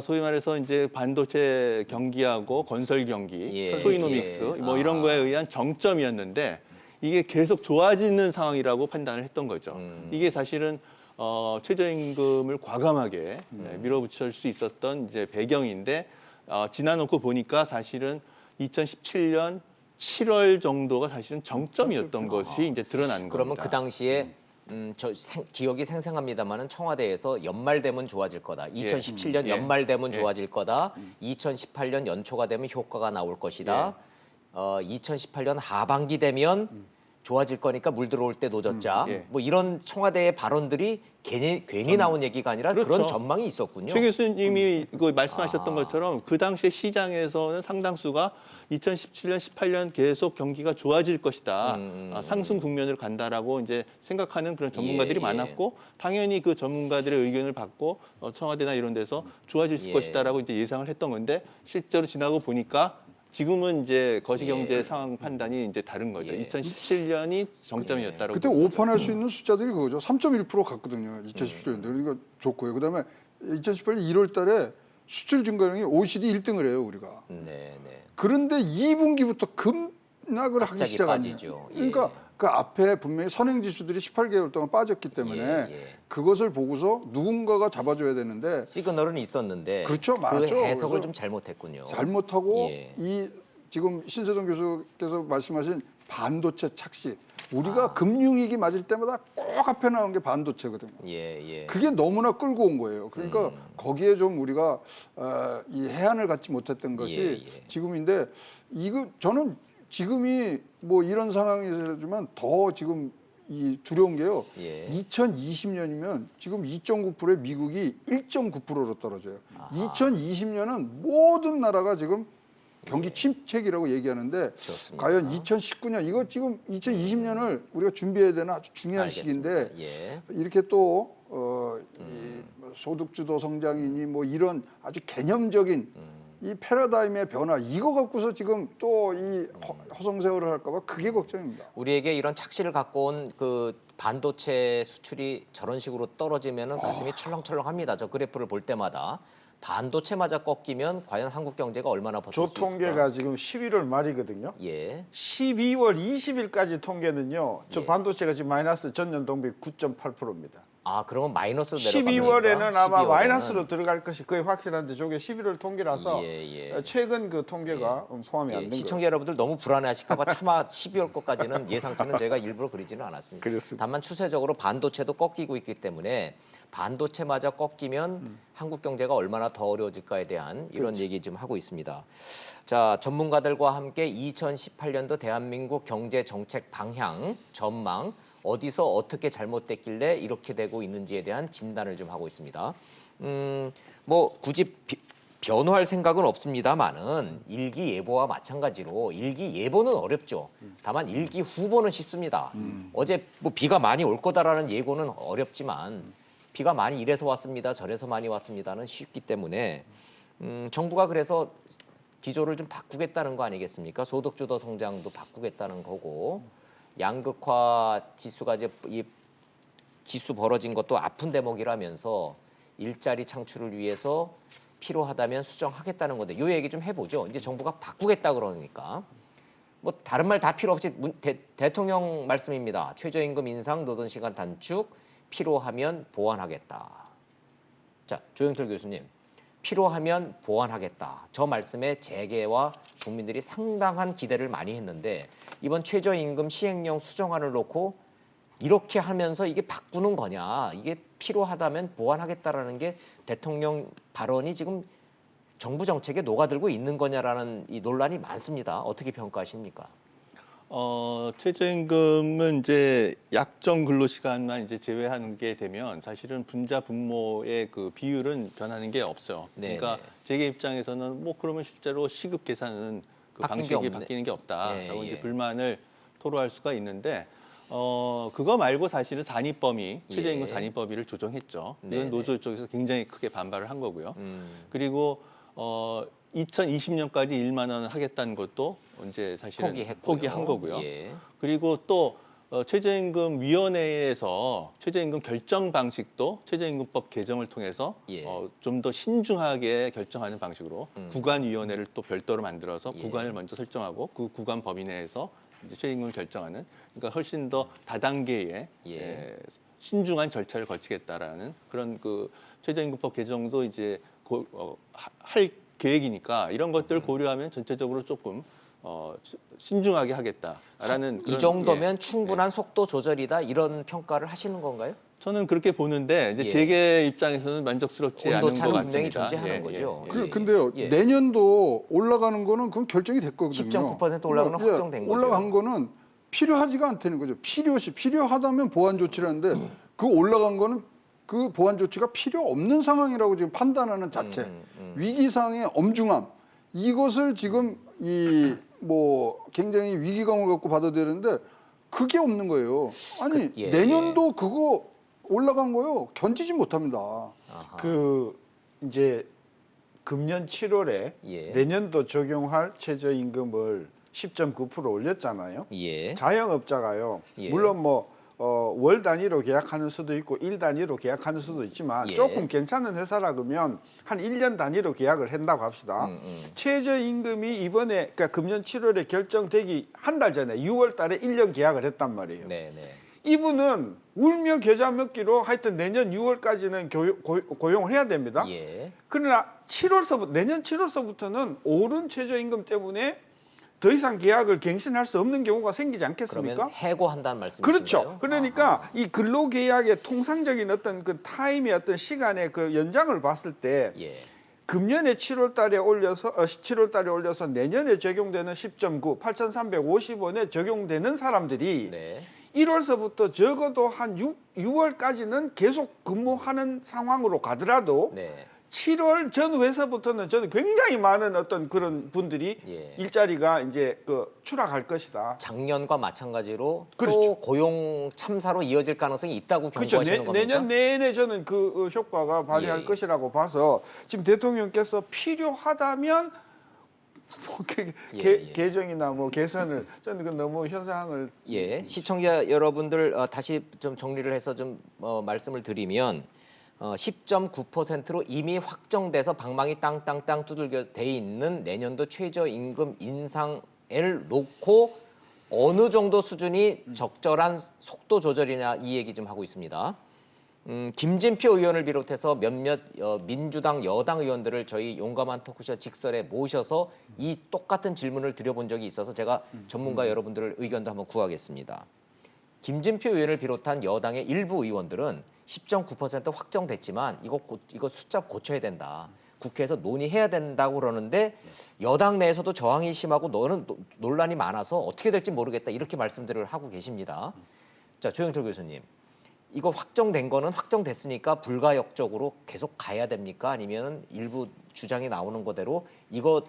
소위 말해서 이제 반도체 경기하고 건설 경기, 예, 소이노믹스 예. 뭐 이런 거에 의한 정점이었는데 이게 계속 좋아지는 상황이라고 판단을 했던 거죠. 이게 사실은 최저임금을 과감하게 밀어붙일 수 있었던 이제 배경인데 지나놓고 보니까 사실은 2017년 7월 정도가 사실은 정점이었던 것이 이제 드러난 그러면 겁니다. 그 당시에 기억이 생생합니다만은 청와대에서 연말 되면 좋아질 거다. 2017년 예. 연말 되면 예. 좋아질 거다. 2018년 연초가 되면 효과가 나올 것이다. 2018년 하반기 되면 좋아질 거니까 물 들어올 때 노젓자. 예. 뭐 이런 청와대의 발언들이 괜히 나온 얘기가 아니라 그렇죠. 그런 전망이 있었군요. 최 교수님이 그 말씀하셨던 것처럼 그 당시에 시장에서는 상당수가 2017년, 18년 계속 경기가 좋아질 것이다. 상승 국면으로 간다라고 이제 생각하는 그런 전문가들이 예. 많았고 당연히 그 전문가들의 의견을 받고 청와대나 이런 데서 좋아질 예. 것이다라고 이제 예상을 했던 건데 실제로 지나고 보니까 지금은 이제 거시경제 상황 판단이 이제 다른 거죠. 예. 2017년이 정점이었다라고. 그때 보는 거죠. 오판할 수 있는 숫자들이 그거죠. 3.1% 갔거든요. 2017년도에. 그러니까 좋고요. 그다음에 2018년 1월 달에 수출 증가량이 OECD 1등을 해요, 우리가. 네. 그런데 2분기부터 급락을 하기 갑자기 시작합니다. 빠지죠. 예. 그러니까 그 앞에 분명히 선행 지수들이 18개월 동안 빠졌기 때문에 예. 그것을 보고서 누구인가가 잡아줘야 되는데 시그널은 있었는데 그렇죠, 그 맞죠. 해석을 그래서 좀 잘못했군요. 잘못하고 예. 이 지금 신세동 교수께서 말씀하신 반도체 착시 우리가 금융위기 맞을 때마다 꼭 앞에 나온 게 반도체거든요. 예. 그게 너무나 끌고 온 거예요. 그러니까 거기에 좀 우리가 이 해안을 갖지 못했던 것이 예. 지금인데 이거 저는 지금이 뭐 이런 상황이지만 더 지금 이 두려운 게요. 예. 2020년이면 지금 2.9%에 미국이 1.9%로 떨어져요. 2020년은 모든 나라가 지금 경기 침체기라고 얘기하는 좋습니다. 과연 2019년 이거 지금 2020년을 우리가 준비해야 되는 아주 중요한 시기인데 알겠습니다. 예. 이렇게 또 이 소득주도 성장이니 뭐 이런 아주 개념적인 이 패러다임의 변화 이거 갖고서 지금 또 이 허송세월을 할까봐 그게 걱정입니다. 우리에게 이런 착시를 갖고 온 그 반도체 수출이 저런 식으로 떨어지면은 가슴이 철렁철렁합니다. 저 그래프를 볼 때마다 반도체마저 꺾이면 과연 한국 경제가 얼마나 버틸 저 수 있을까? 통계가 지금 11월 말이거든요. 예. 12월 20일까지 통계는요. 저 예. 반도체가 지금 마이너스 전년 동비 9.8%입니다. 아 그러면 마이너스로 12월에는 아마 12월에는. 마이너스로 들어갈 것이 거의 확실한데 저게 11월 통계라서 예. 최근 그 통계가 포함이 안 예, 된 거예요. 시청자 여러분들 너무 불안해하실까봐 차마 12월 것까지는 예상치는 제가 일부러 그리지는 않았습니다. 그렇습니다. 다만 추세적으로 반도체도 꺾이고 있기 때문에 반도체마저 꺾이면 한국 경제가 얼마나 더 어려워질까에 대한 이런 얘기 좀 하고 있습니다. 자, 전문가들과 함께 2018년도 대한민국 경제 정책 방향, 전망, 어디서 어떻게 잘못됐길래 이렇게 되고 있는지에 대한 진단을 좀 하고 있습니다. 뭐 굳이 변호할 생각은 없습니다만은 일기예보와 마찬가지로 일기예보는 어렵죠. 다만 일기후보는 쉽습니다. 어제 뭐 비가 많이 올 거다라는 예고는 어렵지만 비가 많이 이래서 왔습니다. 저래서 많이 왔습니다는 쉽기 때문에 정부가 그래서 기조를 좀 바꾸겠다는 거 아니겠습니까? 소득주도 성장도 바꾸겠다는 거고 양극화 지수가 이제 이 지수 벌어진 것도 아픈 대목이라면서 일자리 창출을 위해서 필요하다면 수정하겠다는 건데 이 얘기 좀 해보죠. 이제 정부가 바꾸겠다 그러니까 뭐 다른 말 다 필요 없이 대통령 말씀입니다. 최저임금 인상, 노동시간 단축 필요하면 보완하겠다. 자, 조영철 교수님. 필요하면 보완하겠다. 저 말씀에 재계와 국민들이 상당한 기대를 많이 했는데 이번 최저임금 시행령 수정안을 놓고 이렇게 하면서 이게 바꾸는 거냐. 이게 필요하다면 보완하겠다라는 게 대통령 발언이 지금 정부 정책에 녹아들고 있는 거냐라는 이 논란이 많습니다. 어떻게 평가하십니까? 최저임금은 이제 약정 근로시간만 이제 제외하는 게 되면 사실은 분자 분모의 그 비율은 변하는 게 없어요. 네, 그러니까 네. 재계 입장에서는 뭐 그러면 실제로 시급 계산은 그 바뀐 게 방식이 없네. 바뀌는 게 없다라고 예, 이제 예. 불만을 토로할 수가 있는데 그거 말고 사실은 산입범위 최저임금 예. 산입범위를 조정했죠. 네, 이건 노조 쪽에서 굉장히 크게 반발을 한 거고요. 음. 그리고 2020년까지 1만 원 하겠다는 것도 이제 사실은 포기했고요. 포기한 거고요. 예. 그리고 또 최저임금 위원회에서 최저임금 결정 방식도 최저임금법 개정을 통해서 예. 좀 더 신중하게 결정하는 방식으로 구간위원회를 또 별도로 만들어서 예. 구간을 먼저 설정하고 그 구간 범위 내에서 이제 최저임금을 결정하는 그러니까 훨씬 더 다단계의 예. 신중한 절차를 거치겠다라는 그런 그 최저임금법 개정도 이제 할 계획이니까 이런 것들을 고려하면 전체적으로 조금 신중하게 하겠다라는 이 그런, 정도면 예. 충분한 속도 조절이다 이런 평가를 하시는 건가요? 저는 그렇게 보는데 이제 예. 재계 입장에서는 만족스럽지 않은 것 온도차는 분명히 같습니다. 존재하는 예, 거죠. 예, 예. 근데요, 예. 내년도 올라가는 거는 그건 결정이 됐거든요. 10.9% 올라가는 건 확정된 거죠. 올라간 거는 필요하지가 않다는 거죠. 필요하다면 보완 조치를 하는데 그 올라간 거는 그 보완 조치가 필요 없는 상황이라고 지금 판단하는 자체. 위기 상황의 엄중함. 이것을 지금 이 뭐 굉장히 위기감을 갖고 받아들이는데 그게 없는 거예요. 아니 예, 내년도 그거 올라간 거요. 견디지 못합니다. 아하. 그 이제 금년 7월에 예. 내년도 적용할 최저임금을 10.9% 올렸잖아요. 예. 자영업자가요. 예. 물론 뭐 월 단위로 계약하는 수도 있고 일 단위로 계약하는 수도 있지만 예. 조금 괜찮은 회사라 그러면 한 1년 단위로 계약을 한다고 합시다. 최저임금이 이번에 그러니까 금년 7월에 결정되기 한 달 전에 6월 달에 1년 계약을 했단 말이에요. 네, 네. 이분은 울며 겨자 먹기로 하여튼 내년 6월까지는 고용을 해야 됩니다. 예. 그러나 내년 7월서부터는 오른 최저임금 때문에 더 이상 계약을 갱신할 수 없는 경우가 생기지 않겠습니까? 그러면 해고한다는 말씀이신가요? 그렇죠. 그러니까 이 근로계약의 통상적인 어떤 그 타임의 어떤 시간의 그 연장을 봤을 때 예. 금년에 7월 달에 올려서 내년에 적용되는 10.9, 8,350원에 적용되는 사람들이 네. 1월서부터 적어도 한 6월까지는 계속 근무하는 상황으로 가더라도 네. 7월 전후에서부터는 저는 굉장히 많은 어떤 그런 분들이 예. 일자리가 이제 그 추락할 것이다. 작년과 마찬가지로 또 그렇죠. 고용 참사로 이어질 가능성이 있다고 그렇죠. 경고하시는 겁니까? 내년 내내 저는 그 효과가 발휘할 예. 것이라고 봐서 지금 대통령께서 필요하다면 뭐 예. 개정이나 뭐 개선을 저는 그 너무 현상을 예, 시청자 여러분들 다시 좀 정리를 해서 좀 말씀을 드리면 10.9%로 이미 확정돼서 방망이 땅땅땅 두들겨 돼 있는 내년도 최저임금 인상을 놓고 어느 정도 수준이 적절한 속도 조절이냐 이 얘기 좀 하고 있습니다. 김진표 의원을 비롯해서 몇몇 민주당 여당 의원들을 저희 용감한 토크쇼 직설에 모셔서 이 똑같은 질문을 드려본 적이 있어서 제가 전문가 여러분들의 의견도 한번 구하겠습니다. 김진표 의원을 비롯한 여당의 일부 의원들은 10.9% 확정됐지만 이거 숫자 고쳐야 된다. 국회에서 논의해야 된다고 그러는데 여당 내에서도 저항이 심하고 너는 논란이 많아서 어떻게 될지 모르겠다 이렇게 말씀들을 하고 계십니다. 자, 조영철 교수님. 이거 확정된 거는 확정됐으니까 불가역적으로 계속 가야 됩니까? 아니면 일부 주장이 나오는 거대로 이거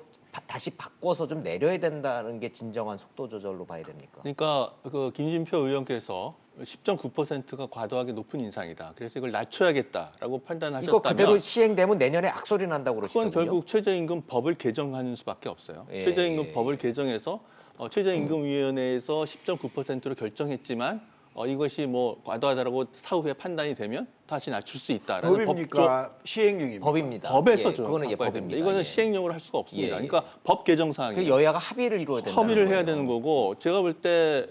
다시 바꿔서 좀 내려야 된다는 게 진정한 속도 조절로 봐야 됩니까? 그러니까 그 김진표 의원께서 10.9%가 과도하게 높은 인상이다. 그래서 이걸 낮춰야겠다라고 판단하셨다면 이거 그대로 시행되면 내년에 악소리 난다고 그건 그러시거든요. 결국 최저임금 법을 개정하는 수밖에 없어요. 예, 최저임금 예, 법을 개정해서 최저임금위원회에서 10.9%로 결정했지만 이것이 뭐 과도하다라고 사후에 판단이 되면 다시 낮출 수 있다라는 법입니까? 시행령입니까? 법입니다. 법에서 좀 그거는 바꿔야 법입니다. 됩니다. 이거는 예. 시행령으로 할 수가 없습니다. 예, 예. 그러니까 법 개정 그 사항이에요. 여야가 합의를 이루어야 된다. 협의를 해야 되는 거고 제가 볼 때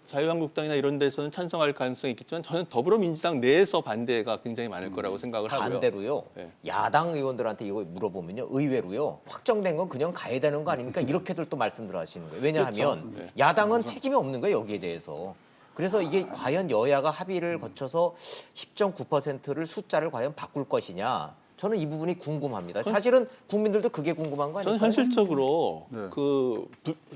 자유한국당이나 이런 데서는 찬성할 가능성이 있겠지만 저는 더불어민주당 내에서 반대가 굉장히 많을 거라고 생각을 하고요. 반대로요. 예. 야당 의원들한테 이거 물어보면요. 의외로요. 확정된 건 그냥 가야 되는 거 아닙니까? 이렇게들 또 말씀들 하시는 거예요. 왜냐하면 그렇죠. 예. 야당은 책임이 없는 거예요. 여기에 대해서. 그래서 이게 과연 여야가 합의를 거쳐서 10.9%를 숫자를 과연 바꿀 것이냐. 저는 이 부분이 궁금합니다. 사실은 국민들도 그게 궁금한 거 저는 아닐까요? 현실적으로 네.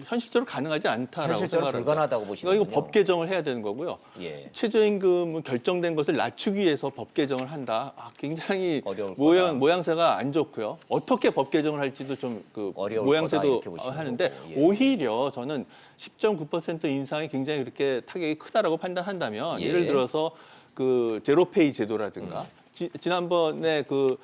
현실적으로 가능하지 않다라고 현실적으로 생각합니다. 불가능하다고 보시는군요. 이거 법 개정을 해야 되는 거고요. 예. 최저임금 결정된 것을 낮추기 위해서 법 개정을 한다. 굉장히 어려울 거다. 모양새가 안 좋고요. 어떻게 법 개정을 할지도 좀 그 어려울 거다, 모양새도 이렇게 보시는 하는데 거고. 예. 오히려 저는 10.9% 인상이 굉장히 그렇게 타격이 크다라고 판단한다면 예. 예를 들어서 그 제로페이 제도라든가 지난번에 그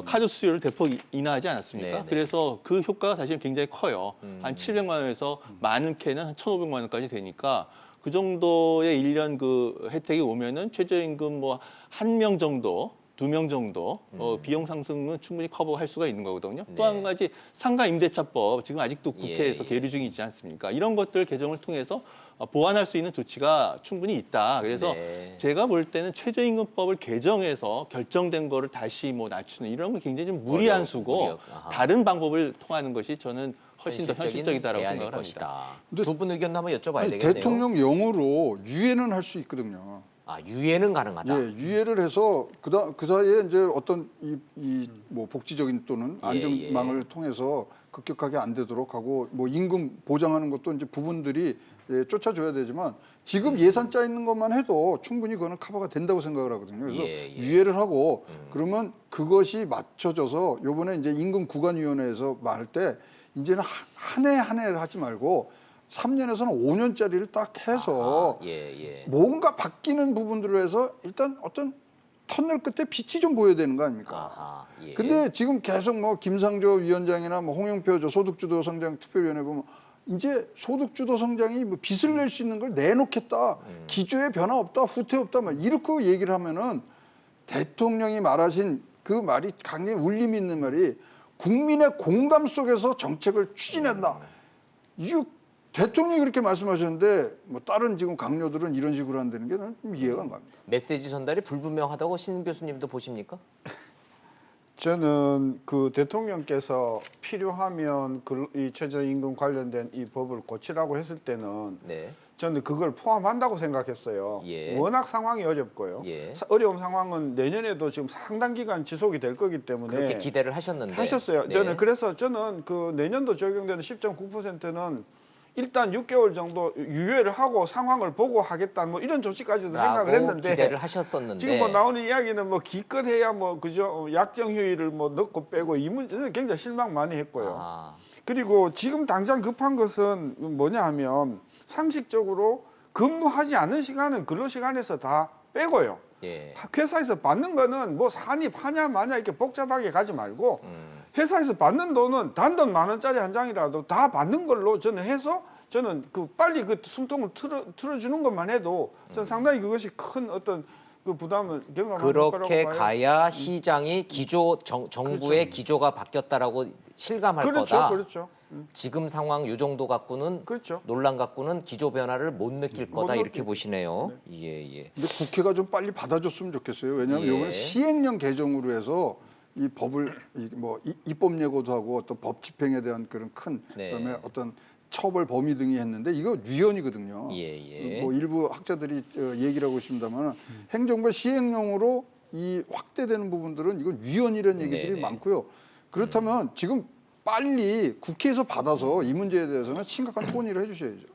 카드 수수료를 대폭 인하하지 않았습니까? 네네. 그래서 그 효과가 사실 굉장히 커요. 한 700만 원에서 많은 캐는 한 1,500만 원까지 되니까 그 정도의 1년 그 혜택이 오면은 최저임금 뭐 한 명 정도, 2명 정도 비용 상승은 충분히 커버할 수가 있는 거거든요. 네. 또 한 가지 상가 임대차법 지금 아직도 국회에서 예. 계류 중이지 않습니까? 이런 것들 개정을 통해서 보완할 수 있는 조치가 충분히 있다. 그래서 네. 제가 볼 때는 최저임금법을 개정해서 결정된 거를 다시 뭐 낮추는 이런 건 굉장히 좀 무리한 수고 아하. 다른 방법을 통하는 것이 저는 훨씬 더 현실적인 현실적이다라고 대안일 생각을 합니다. 것이다. 근데 두 분 의견도 한번 여쭤봐야 아니, 되겠네요. 대통령령으로 유예는 할 수 있거든요. 아, 유예는 가능하다. 예, 유예를 해서 그 사이에 이제 어떤 이 뭐 복지적인 또는 예, 안전망을 통해서 급격하게 안 되도록 하고 뭐 임금 보장하는 것도 이제 부분들이 예, 쫓아줘야 되지만 지금 예산 짜 있는 것만 해도 충분히 그거는 커버가 된다고 생각을 하거든요. 그래서 예, 예. 유예를 하고 그러면 그것이 맞춰져서 요번에 이제 임금 구간위원회에서 말할 때 이제는 한 해 한 해를 하지 말고 3년에서는 5년짜리를 딱 해서 예. 뭔가 바뀌는 부분들을 해서 일단 어떤 터널 끝에 빛이 좀 보여야 되는 거 아닙니까? 아하, 예. 근데 지금 계속 뭐 김상조 위원장이나 뭐 홍영표 저 소득주도 성장 특별위원회 보면 이제 소득주도 성장이 뭐 빚을 낼 수 있는 걸 내놓겠다. 기조에 변화 없다. 후퇴 없다. 막 이렇게 얘기를 하면은 대통령이 말하신 그 말이 굉장히 울림이 있는 말이 국민의 공감 속에서 정책을 추진한다. 이거 대통령이 그렇게 말씀하셨는데 뭐 다른 지금 강요들은 이런 식으로 한다는 게 나는 좀 이해가 안 갑니다. 메시지 전달이 불분명하다고 신 교수님도 보십니까? 저는 그 대통령께서 필요하면 이 최저임금 관련된 이 법을 고치라고 했을 때는 네. 저는 그걸 포함한다고 생각했어요. 예. 워낙 상황이 어렵고요. 예. 어려운 상황은 내년에도 지금 상당 기간 지속이 될 거기 때문에 그렇게 기대를 하셨는데. 하셨어요. 네. 저는 그래서 저는 그 내년도 적용되는 10.9%는 일단 6개월 정도 유예를 하고 상황을 보고 하겠다 뭐 이런 조치까지도 생각을 했는데 기대를 하셨었는데 지금 뭐 나오는 이야기는 뭐 기껏해야 뭐 그죠 약정 휴일을 뭐 넣고 빼고 이 문제는 굉장히 실망 많이 했고요. 아, 그리고 지금 당장 급한 것은 뭐냐 하면 상식적으로 근무하지 않은 시간은 근로 시간에서 다 빼고요. 예. 회사에서 받는 거는 뭐 산이 파냐 마냐 이렇게 복잡하게 가지 말고 회사에서 받는 돈은 단돈 10,000원짜리 한 장이라도 다 받는 걸로 저는 해서 저는 그 빨리 그 숨통을 틀어주는 것만 해도 저는 상당히 그것이 큰 어떤 그 부담을 경감하는 거라고 그렇게 봐요. 가야 시장이 기조 정부의 기조가 바뀌었다라고 실감할 그렇죠, 거다. 그렇죠, 지금 상황 요 정도 갖고는 그렇죠. 논란 갖고는 기조 변화를 못 느낄 거다 못 이렇게 느끼- 보시네요. 예. 근데 국회가 좀 빨리 받아줬으면 좋겠어요. 왜냐하면 예. 이번에 시행령 개정으로 해서 이 법을 입법 예고도 하고 어떤 법 집행에 대한 그런 큰 네. 그다음에 어떤 처벌 범위 등이 했는데 이거 위헌이거든요. 예. 뭐 일부 학자들이 얘기를 하고 있습니다만 행정부 시행령으로 이 확대되는 부분들은 이건 위헌이라는 얘기들이 네네. 많고요. 그렇다면 지금 빨리 국회에서 받아서 이 문제에 대해서는 심각한 토론을 해주셔야죠.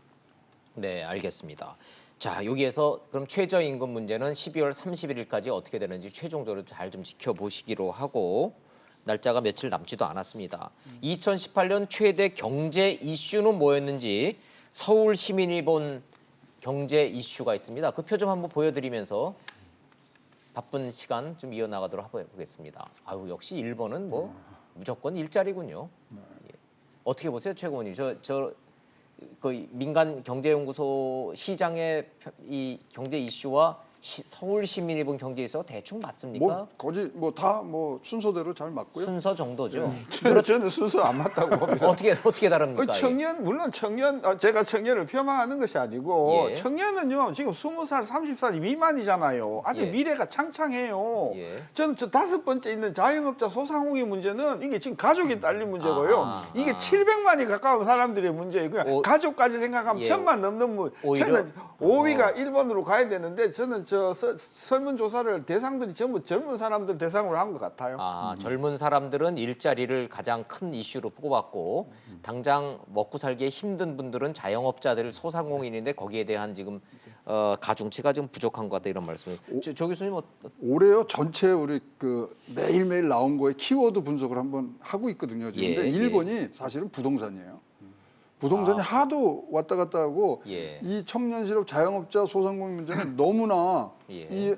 네, 알겠습니다. 자, 여기에서 그럼 최저임금 문제는 12월 31일까지 어떻게 되는지 최종적으로 잘 좀 지켜보시기로 하고 날짜가 며칠 남지도 않았습니다. 2018년 최대 경제 이슈는 뭐였는지 서울 시민이 본 경제 이슈가 있습니다. 그 표 좀 한번 보여드리면서 바쁜 시간 좀 이어나가도록 해보겠습니다. 아유, 역시 1번은 뭐 무조건 일자리군요. 예. 어떻게 보세요, 최고원님? 그 민간 경제연구소 시장의 이 경제 이슈와 서울 시민이 본 경제 이슈가 대충 맞습니까? 뭐 거기 뭐 다 뭐 순서대로 잘 맞고요. 순서 정도죠. 저는 순서 안 맞다고 봅니다. 어떻게 다릅니까? 청년 물론 청년 제가 청년을 폄하하는 것이 아니고 예. 청년은요 지금 20살, 30살 미만이잖아요. 아직 예. 미래가 창창해요. 예. 저는 저 5번째 있는 자영업자 소상공인 문제는 이게 지금 가족이 딸린 문제고요. 아하. 이게 700만이 가까운 사람들의 문제예요. 그냥 가족까지 생각하면 예. 1000만 넘는 오히려? 저는 5위가 1번으로 가야 되는데 저는 저 설문조사를 대상들이 전부 젊은 사람들 대상으로 한 것 같아요. 젊은 사람들은 일자리를 가장 큰 이슈로 뽑았고 당장 먹고 살기에 힘든 분들은 자영업자들 소상공인인데 거기에 대한 지금 가중치가 좀 부족한 것 같다 이런 말씀을. 조 교수님 올해요 전체 우리 그 매일매일 나온 거에 키워드 분석을 한번 하고 있거든요. 지금. 예, 근데 예. 1번이 사실은 부동산이에요. 부동산이 하도 왔다 갔다 하고 예. 이 청년 실업 자영업자 소상공인 문제는 너무나 예.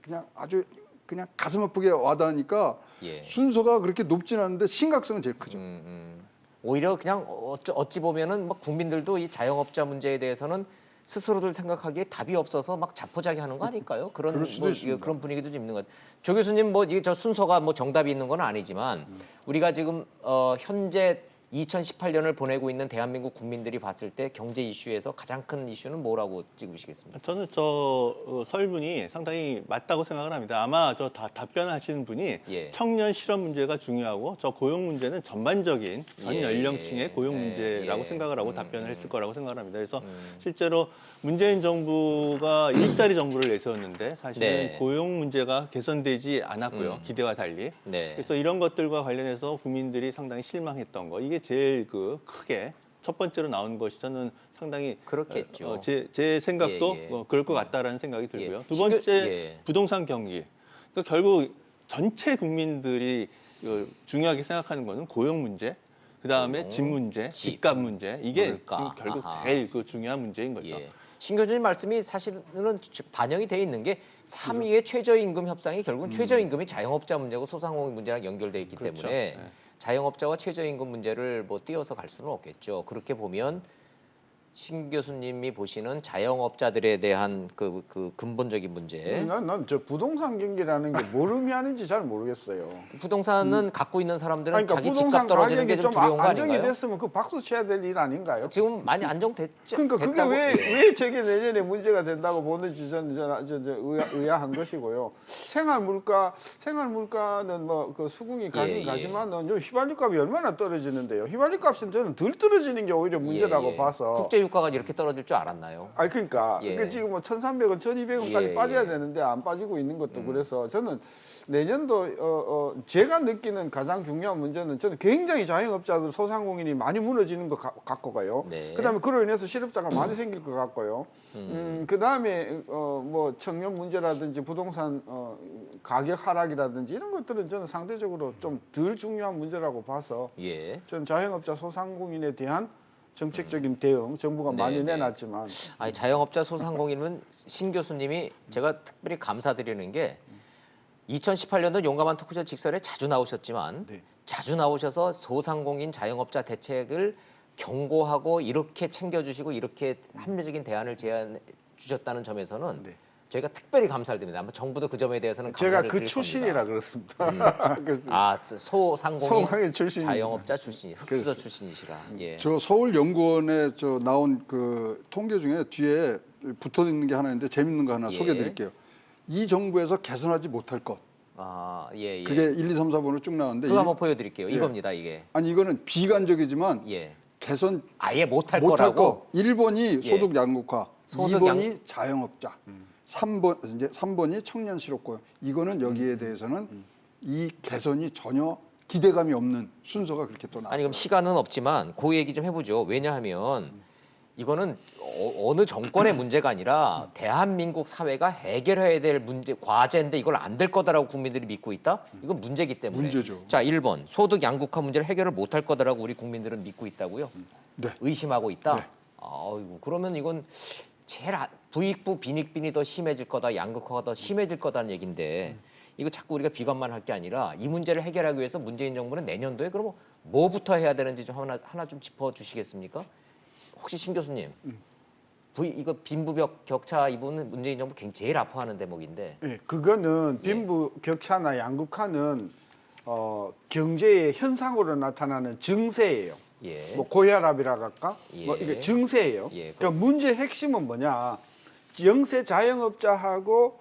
그냥 아주 그냥 가슴 아프게 와닿으니까 예. 순서가 그렇게 높진 않은데 심각성은 제일 크죠. 오히려 그냥 어찌 보면은 막 국민들도 이 자영업자 문제에 대해서는 스스로들 생각하기에 답이 없어서 막 자포자기하는 거 아닐까요? 그럴 수도 있습니다. 그런 분위기도 좀 있는 것 같아요. 조 교수님 뭐 이게 저 순서가 뭐 정답이 있는 건 아니지만 우리가 지금 현재 2018년을 보내고 있는 대한민국 국민들이 봤을 때 경제 이슈에서 가장 큰 이슈는 뭐라고 찍으시겠습니까? 저는 저 설문이 상당히 맞다고 생각을 합니다. 아마 저 답변하시는 분이 예. 청년 실업 문제가 중요하고 저 고용 문제는 전반적인 전 예, 연령층의 예, 고용 예, 문제라고 예. 생각을 하고 답변을 했을 거라고 생각을 합니다. 그래서 실제로 문재인 정부가 일자리 정부를 내세웠는데 사실은 네. 고용 문제가 개선되지 않았고요. 기대와 달리. 네. 그래서 이런 것들과 관련해서 국민들이 상당히 실망했던 거. 이게 제일 크게 첫 번째로 나온 것이 저는 상당히 그렇겠죠. 제 생각도 예, 예. 그럴 것 같다라는 생각이 들고요. 예. 두 번째 예. 부동산 경기. 그러니까 결국 전체 국민들이 중요하게 생각하는 거는 고용 문제, 그 다음에 집 문제, 집. 집값 문제. 이게 물가. 지금 결국 아하. 제일 중요한 문제인 거죠. 예. 신 교수님 말씀이 사실은 반영이 돼 있는 게 3위의 최저임금 협상이 결국은 최저임금이 자영업자 문제고 소상공인 문제랑 연결돼 있기 그렇죠. 때문에 네. 자영업자와 최저임금 문제를 뭐 띄어서 갈 수는 없겠죠. 그렇게 보면 신 교수님이 보시는 자영업자들에 대한 그 근본적인 문제. 난 저 부동산 경기라는 게 뭘 의미하는지 잘 모르겠어요. 부동산은 갖고 있는 사람들은 아니, 그러니까 자기 부동산 집값 떨어지는 가격이 게 좀 좀 두려운 거 안정이 아닌가요? 됐으면 그 박수 쳐야 될 일 아닌가요? 지금 많이 안정됐죠. 그러니까 그게 됐다고? 예. 왜 저게 내년에 문제가 된다고 보는지 저는 의아한 것이고요. 생활물가는 뭐 그 수긍이 가긴 예, 예. 가지만은 요 휘발유값이 얼마나 떨어지는데요. 휘발유값은 저는 덜 떨어지는 게 오히려 문제라고 예, 예. 봐서. 국제 유가가 이렇게 떨어질 줄 알았나요? 아니 그러니까 예. 지금 뭐 1,300원, 1,200원까지 예, 빠져야 예. 되는데 안 빠지고 있는 것도 그래서 저는 내년도 제가 느끼는 가장 중요한 문제는 저는 굉장히 자영업자들 소상공인이 많이 무너지는 것 같고 가요. 네. 그다음에 그로 인해서 실업자가 많이 생길 것 같고요. 그다음에 뭐 청년 문제라든지 부동산 가격 하락이라든지 이런 것들은 저는 상대적으로 좀 덜 중요한 문제라고 봐서 예. 전 자영업자 소상공인에 대한 정책적인 대응 정부가 네, 많이 네. 내놨지만 아니 자영업자 소상공인은 신 교수님이 제가 특별히 감사드리는 게 2018년도 용감한 토크쇼 직설에 자주 나오셨지만 네. 자주 나오셔서 소상공인 자영업자 대책을 경고하고 이렇게 챙겨주시고 이렇게 합리적인 대안을 제안해 주셨다는 점에서는 네. 저희가 특별히 감사를 드립니다. 아마 정부도 그 점에 대해서는 제가 감사를 그 드릴 출신이라 겁니다. 그렇습니다. 그래서 아 소상공인 소상공인 출신 자영업자 출신 흑수저 출신이시라. 예. 저 서울연구원에 저 나온 그 통계 중에 뒤에 붙어 있는 게 하나 있는데 재밌는 거 하나 예. 소개해드릴게요. 이 정부에서 개선하지 못할 것. 아 예. 예. 그게 1, 2, 3, 4번으로 쭉 나오는데 그거 한번 보여드릴게요. 예. 이겁니다. 이게 아니 이거는 비관적이지만 예. 개선 아예 못할 못할 거라고. 거. 1번이 예. 소득 양극화, 소득 2번이 자영업자, 3번이 청년 실업고용. 이거는 여기에 대해서는 이 개선이 전혀 기대감이 없는 순서가 그렇게 또 나와요. 아니 그럼 시간은 없지만 그 얘기 좀 해보죠. 왜냐하면 이거는 어느 정권의 문제가 아니라 대한민국 사회가 해결해야 될 문제 과제인데 이걸 안 될 거다라고 국민들이 믿고 있다. 이건 문제기 때문에. 문제죠. 자 1번 소득 양극화 문제를 해결을 못할 거다라고 우리 국민들은 믿고 있다고요. 네. 의심하고 있다. 네. 아이고 그러면 이건 제일 부익부 빈익빈이 더 심해질 거다. 양극화가 더 심해질 거다는 얘긴데 이거 자꾸 우리가 비관만 할 게 아니라 이 문제를 해결하기 위해서 문재인 정부는 내년도에 그러면 뭐부터 해야 되는지 좀 하나 좀 짚어 주시겠습니까? 혹시 신 교수님 이거 빈부벽 격차 이 부분은 문재인 정부 제일 아파하는 대목인데 예, 그거는 빈부 격차나 양극화는 경제의 현상으로 나타나는 증세예요. 예. 뭐 고혈압이라 할까? 예. 뭐 이게 증세예요. 예, 그러니까 문제 핵심은 뭐냐? 영세 자영업자하고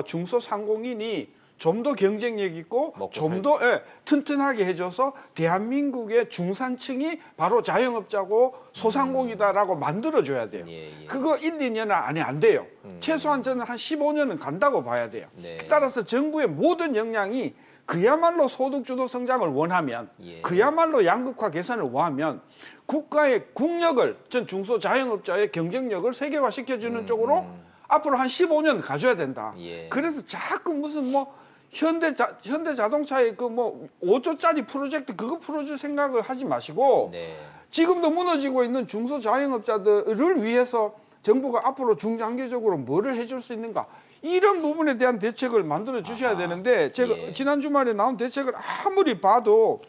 중소상공인이 좀 더 경쟁력 있고 먹고 좀 더 튼튼하게 해줘서 대한민국의 중산층이 바로 자영업자고 소상공이다라고 만들어줘야 돼요. 예, 예. 그거 1, 2년 안에 안 돼요. 최소한 저는 한 15년은 간다고 봐야 돼요. 네. 따라서 정부의 모든 역량이 그야말로 소득주도 성장을 원하면 예. 그야말로 양극화 개선을 원하면 국가의 국력을 전 중소자영업자의 경쟁력을 세계화시켜주는 쪽으로 앞으로 한 15년 가져야 된다. 예. 그래서 자꾸 무슨 뭐 현대자동차의 그 뭐 5조짜리 프로젝트 그거 풀어줄 생각을 하지 마시고 네. 지금도 무너지고 있는 중소자영업자들을 위해서 정부가 앞으로 중장기적으로 뭐를 해줄 수 있는가 이런 부분에 대한 대책을 만들어 주셔야 되는데 제가 예. 지난 주말에 나온 대책을 아무리 봐도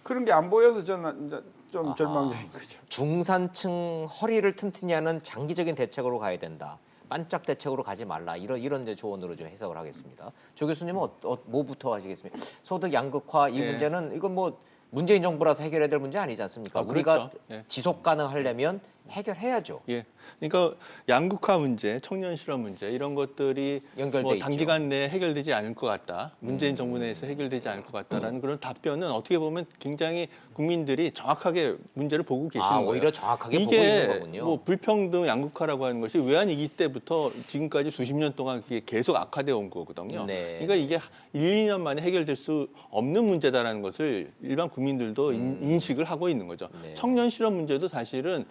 그런 게 안 보여서 저는 이제 좀 절망적인 거죠. 중산층 허리를 튼튼히 하는 장기적인 대책으로 가야 된다. 반짝 대책으로 가지 말라. 이런 이제 조언으로 좀 해석을 하겠습니다. 조 교수님은 뭐부터 하시겠습니까? 소득 양극화 이 예. 문제는 이건 뭐 문재인 정부라서 해결해야 될 문제 아니지 않습니까? 아, 우리가 그렇죠. 예. 지속 가능하려면 해결해야죠. 예. 그러니까 양극화 문제, 청년 실업 문제 이런 것들이 연결돼 뭐 있죠. 단기간 내에 해결되지 않을 것 같다. 문재인 정부 내에서 해결되지 않을 것 같다라는 그런 답변은 어떻게 보면 굉장히 국민들이 정확하게 문제를 보고 계시는 거예요. 오히려 정확하게 보고 이게 있는 거군요. 뭐 불평등, 양극화라고 하는 것이 외환위기 때부터 지금까지 수십 년 동안 그게 계속 악화되어 온 거거든요. 네. 그러니까 이게 1, 2년 만에 해결될 수 없는 문제다라는 것을 일반 국민들도 인식을 하고 있는 거죠. 네. 청년 실업 문제도 사실은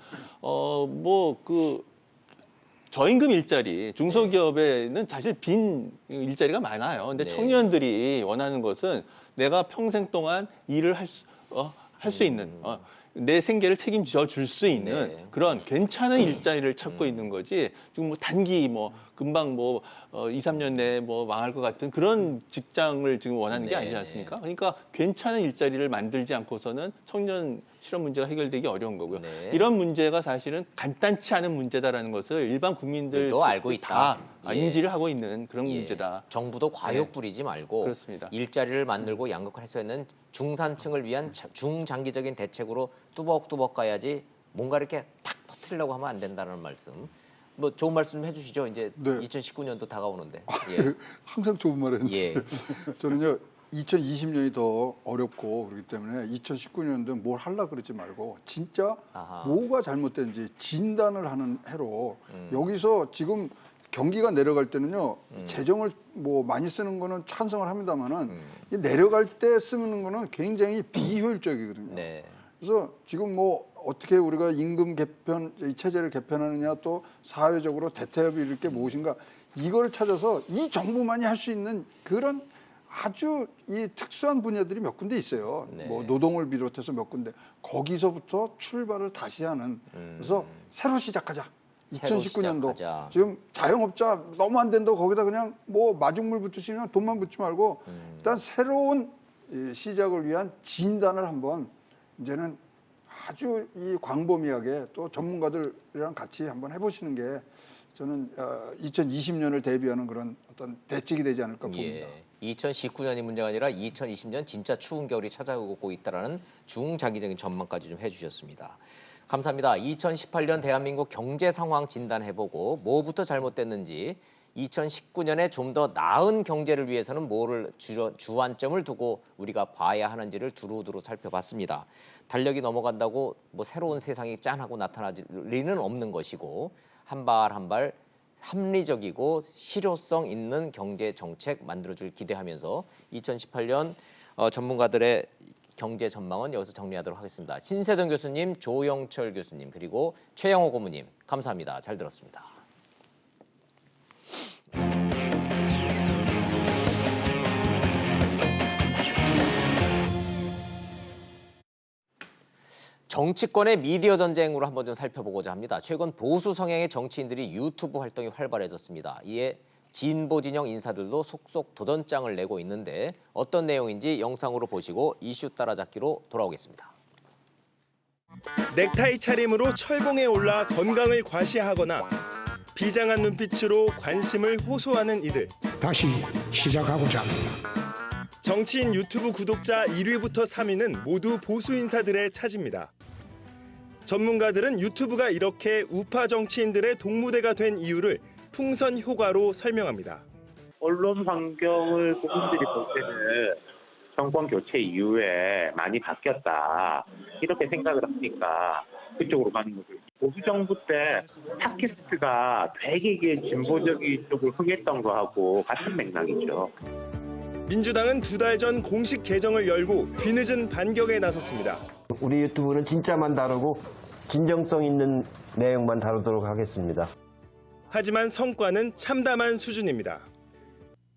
저임금 일자리, 중소기업에는 사실 빈 일자리가 많아요. 근데 네. 청년들이 원하는 것은 내가 평생 동안 일을 할 수 있는 내 생계를 책임져 줄 수 있는 네. 그런 괜찮은 일자리를 찾고 있는 거지. 지금 뭐 단기 금방 2, 3년 내에 망할 것 같은 그런 직장을 지금 원하는 게 네. 아니지 않습니까? 그러니까 괜찮은 일자리를 만들지 않고서는 청년 실업 문제가 해결되기 어려운 거고요. 네. 이런 문제가 사실은 간단치 않은 문제다라는 것을 일반 국민들도 알고 있다. 다 예. 인지를 하고 있는 그런 예. 문제다. 정부도 과욕 부리지 말고 그렇습니다. 일자리를 만들고 양극화 해소하는 중산층을 위한 중장기적인 대책으로 뚜벅뚜벅 가야지 뭔가 이렇게 탁 터뜨리려고 하면 안 된다는 말씀. 뭐 좋은 말씀 좀 해주시죠. 이제 네. 2019년도 다가오는데. 예. 항상 좋은 말 했는데 예. 저는요 2020년이 더 어렵고 그렇기 때문에 2019년도 뭘 하려고 그러지 말고 진짜 아하. 뭐가 잘못된지 진단을 하는 해로 여기서 지금 경기가 내려갈 때는요 재정을 많이 쓰는 거는 찬성을 합니다만은 이 내려갈 때 쓰는 거는 굉장히 비효율적이거든요. 네. 그래서 지금 어떻게 우리가 임금 개편, 이 체제를 개편하느냐 또 사회적으로 대타협이 이렇게 무엇인가 이걸 찾아서 이 정부만이 할 수 있는 그런 아주 이 특수한 분야들이 몇 군데 있어요. 네. 노동을 비롯해서 몇 군데 거기서부터 출발을 다시 하는 그래서 새로 시작하자. 새로 2019년도 시작하자. 지금 자영업자 너무 안 된다고 거기다 그냥 마중물 붙이시면 돈만 붙지 말고 일단 새로운 이 시작을 위한 진단을 한번 이제는 아주 이 광범위하게 또 전문가들이랑 같이 한번 해보시는 게 저는 2020년을 대비하는 그런 어떤 대책이 되지 않을까 봅니다. 예. 2019년이 문제가 아니라 2020년 진짜 추운 겨울이 찾아오고 있다라는 중장기적인 전망까지 좀 해주셨습니다. 감사합니다. 2018년 대한민국 경제 상황 진단해보고 뭐부터 잘못됐는지 2019년에 좀 더 나은 경제를 위해서는 뭐를 주안점을 두고 우리가 봐야 하는지를 두루두루 살펴봤습니다. 달력이 넘어간다고 새로운 세상이 짠하고 나타날 리는 없는 것이고 한 발 한 발 합리적이고 실효성 있는 경제 정책 만들어줄 기대하면서 2018년 전문가들의 경제 전망은 여기서 정리하도록 하겠습니다. 신세동 교수님, 조영철 교수님, 그리고 최영호 고문님 감사합니다. 잘 들었습니다. 정치권의 미디어 전쟁으로 한번 좀 살펴보고자 합니다. 최근 보수 성향의 정치인들이 유튜브 활동이 활발해졌습니다. 이에 진보 진영 인사들도 속속 도전장을 내고 있는데 어떤 내용인지 영상으로 보시고 이슈 따라잡기로 돌아오겠습니다. 넥타이 차림으로 철봉에 올라 건강을 과시하거나 비장한 눈빛으로 관심을 호소하는 이들. 다시 시작하고자 합니다. 정치인 유튜브 구독자 1위부터 3위는 모두 보수 인사들의 차지입니다. 전문가들은 유튜브가 이렇게 우파 정치인들의 동무대가 된 이유를 풍선 효과로 설명합니다. 언론 환경을 국민들이 볼 때는 정권 교체 이후에 많이 바뀌었다 이렇게 생각을 하니까 그쪽으로 가는 거죠. 보수 정부 때 팟캐스트가 되게 진보적인 쪽을 흥했던 거하고 같은 맥락이죠. 민주당은 2달 전 공식 계정을 열고 뒤늦은 반격에 나섰습니다. 우리 유튜브는 진짜만 다루고 진정성 있는 내용만 다루도록 하겠습니다. 하지만 성과는 참담한 수준입니다.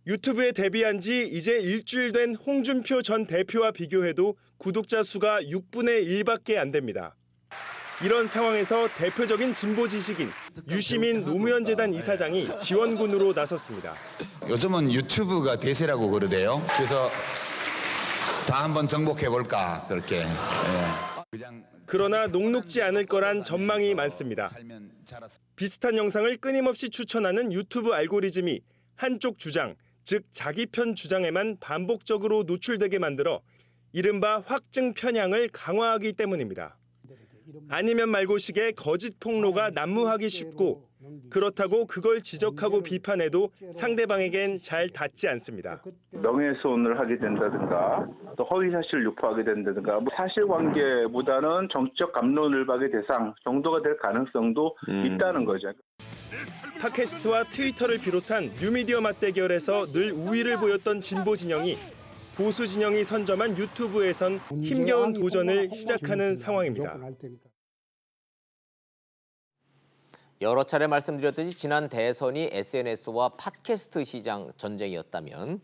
유튜브에 데뷔한 지 이제 일주일 된 홍준표 전 대표와 비교해도 구독자 수가 6분의 1밖에 안 됩니다. 이런 상황에서 대표적인 진보 지식인 유시민 노무현 재단 이사장이 지원군으로 나섰습니다. 요즘은 유튜브가 대세라고 그러대요. 그래서 다 한번 정복해볼까 그렇게. 그러나 녹록지 않을 거란 전망이 많습니다. 비슷한 영상을 끊임없이 추천하는 유튜브 알고리즘이 한쪽 주장, 즉 자기 편 주장에만 반복적으로 노출되게 만들어 이른바 확증 편향을 강화하기 때문입니다. 아니면 말고식의 거짓 폭로가 난무하기 쉽고 그렇다고 그걸 지적하고 비판해도 상대방에겐 잘 닿지 않습니다. 명예훼손을 하게 된다든가 또 허위사실을 유포하게 된다든가 사실관계보다는 정치적 갑론을박의 대상 정도가 될 가능성도 있다는 거죠. 팟캐스트와 트위터를 비롯한 뉴미디어 맞대결에서 늘 우위를 보였던 진보 진영이 보수 진영이 선점한 유튜브에선 힘겨운 도전을 시작하는 상황입니다. 여러 차례 말씀드렸듯이 지난 대선이 SNS와 팟캐스트 시장 전쟁이었다면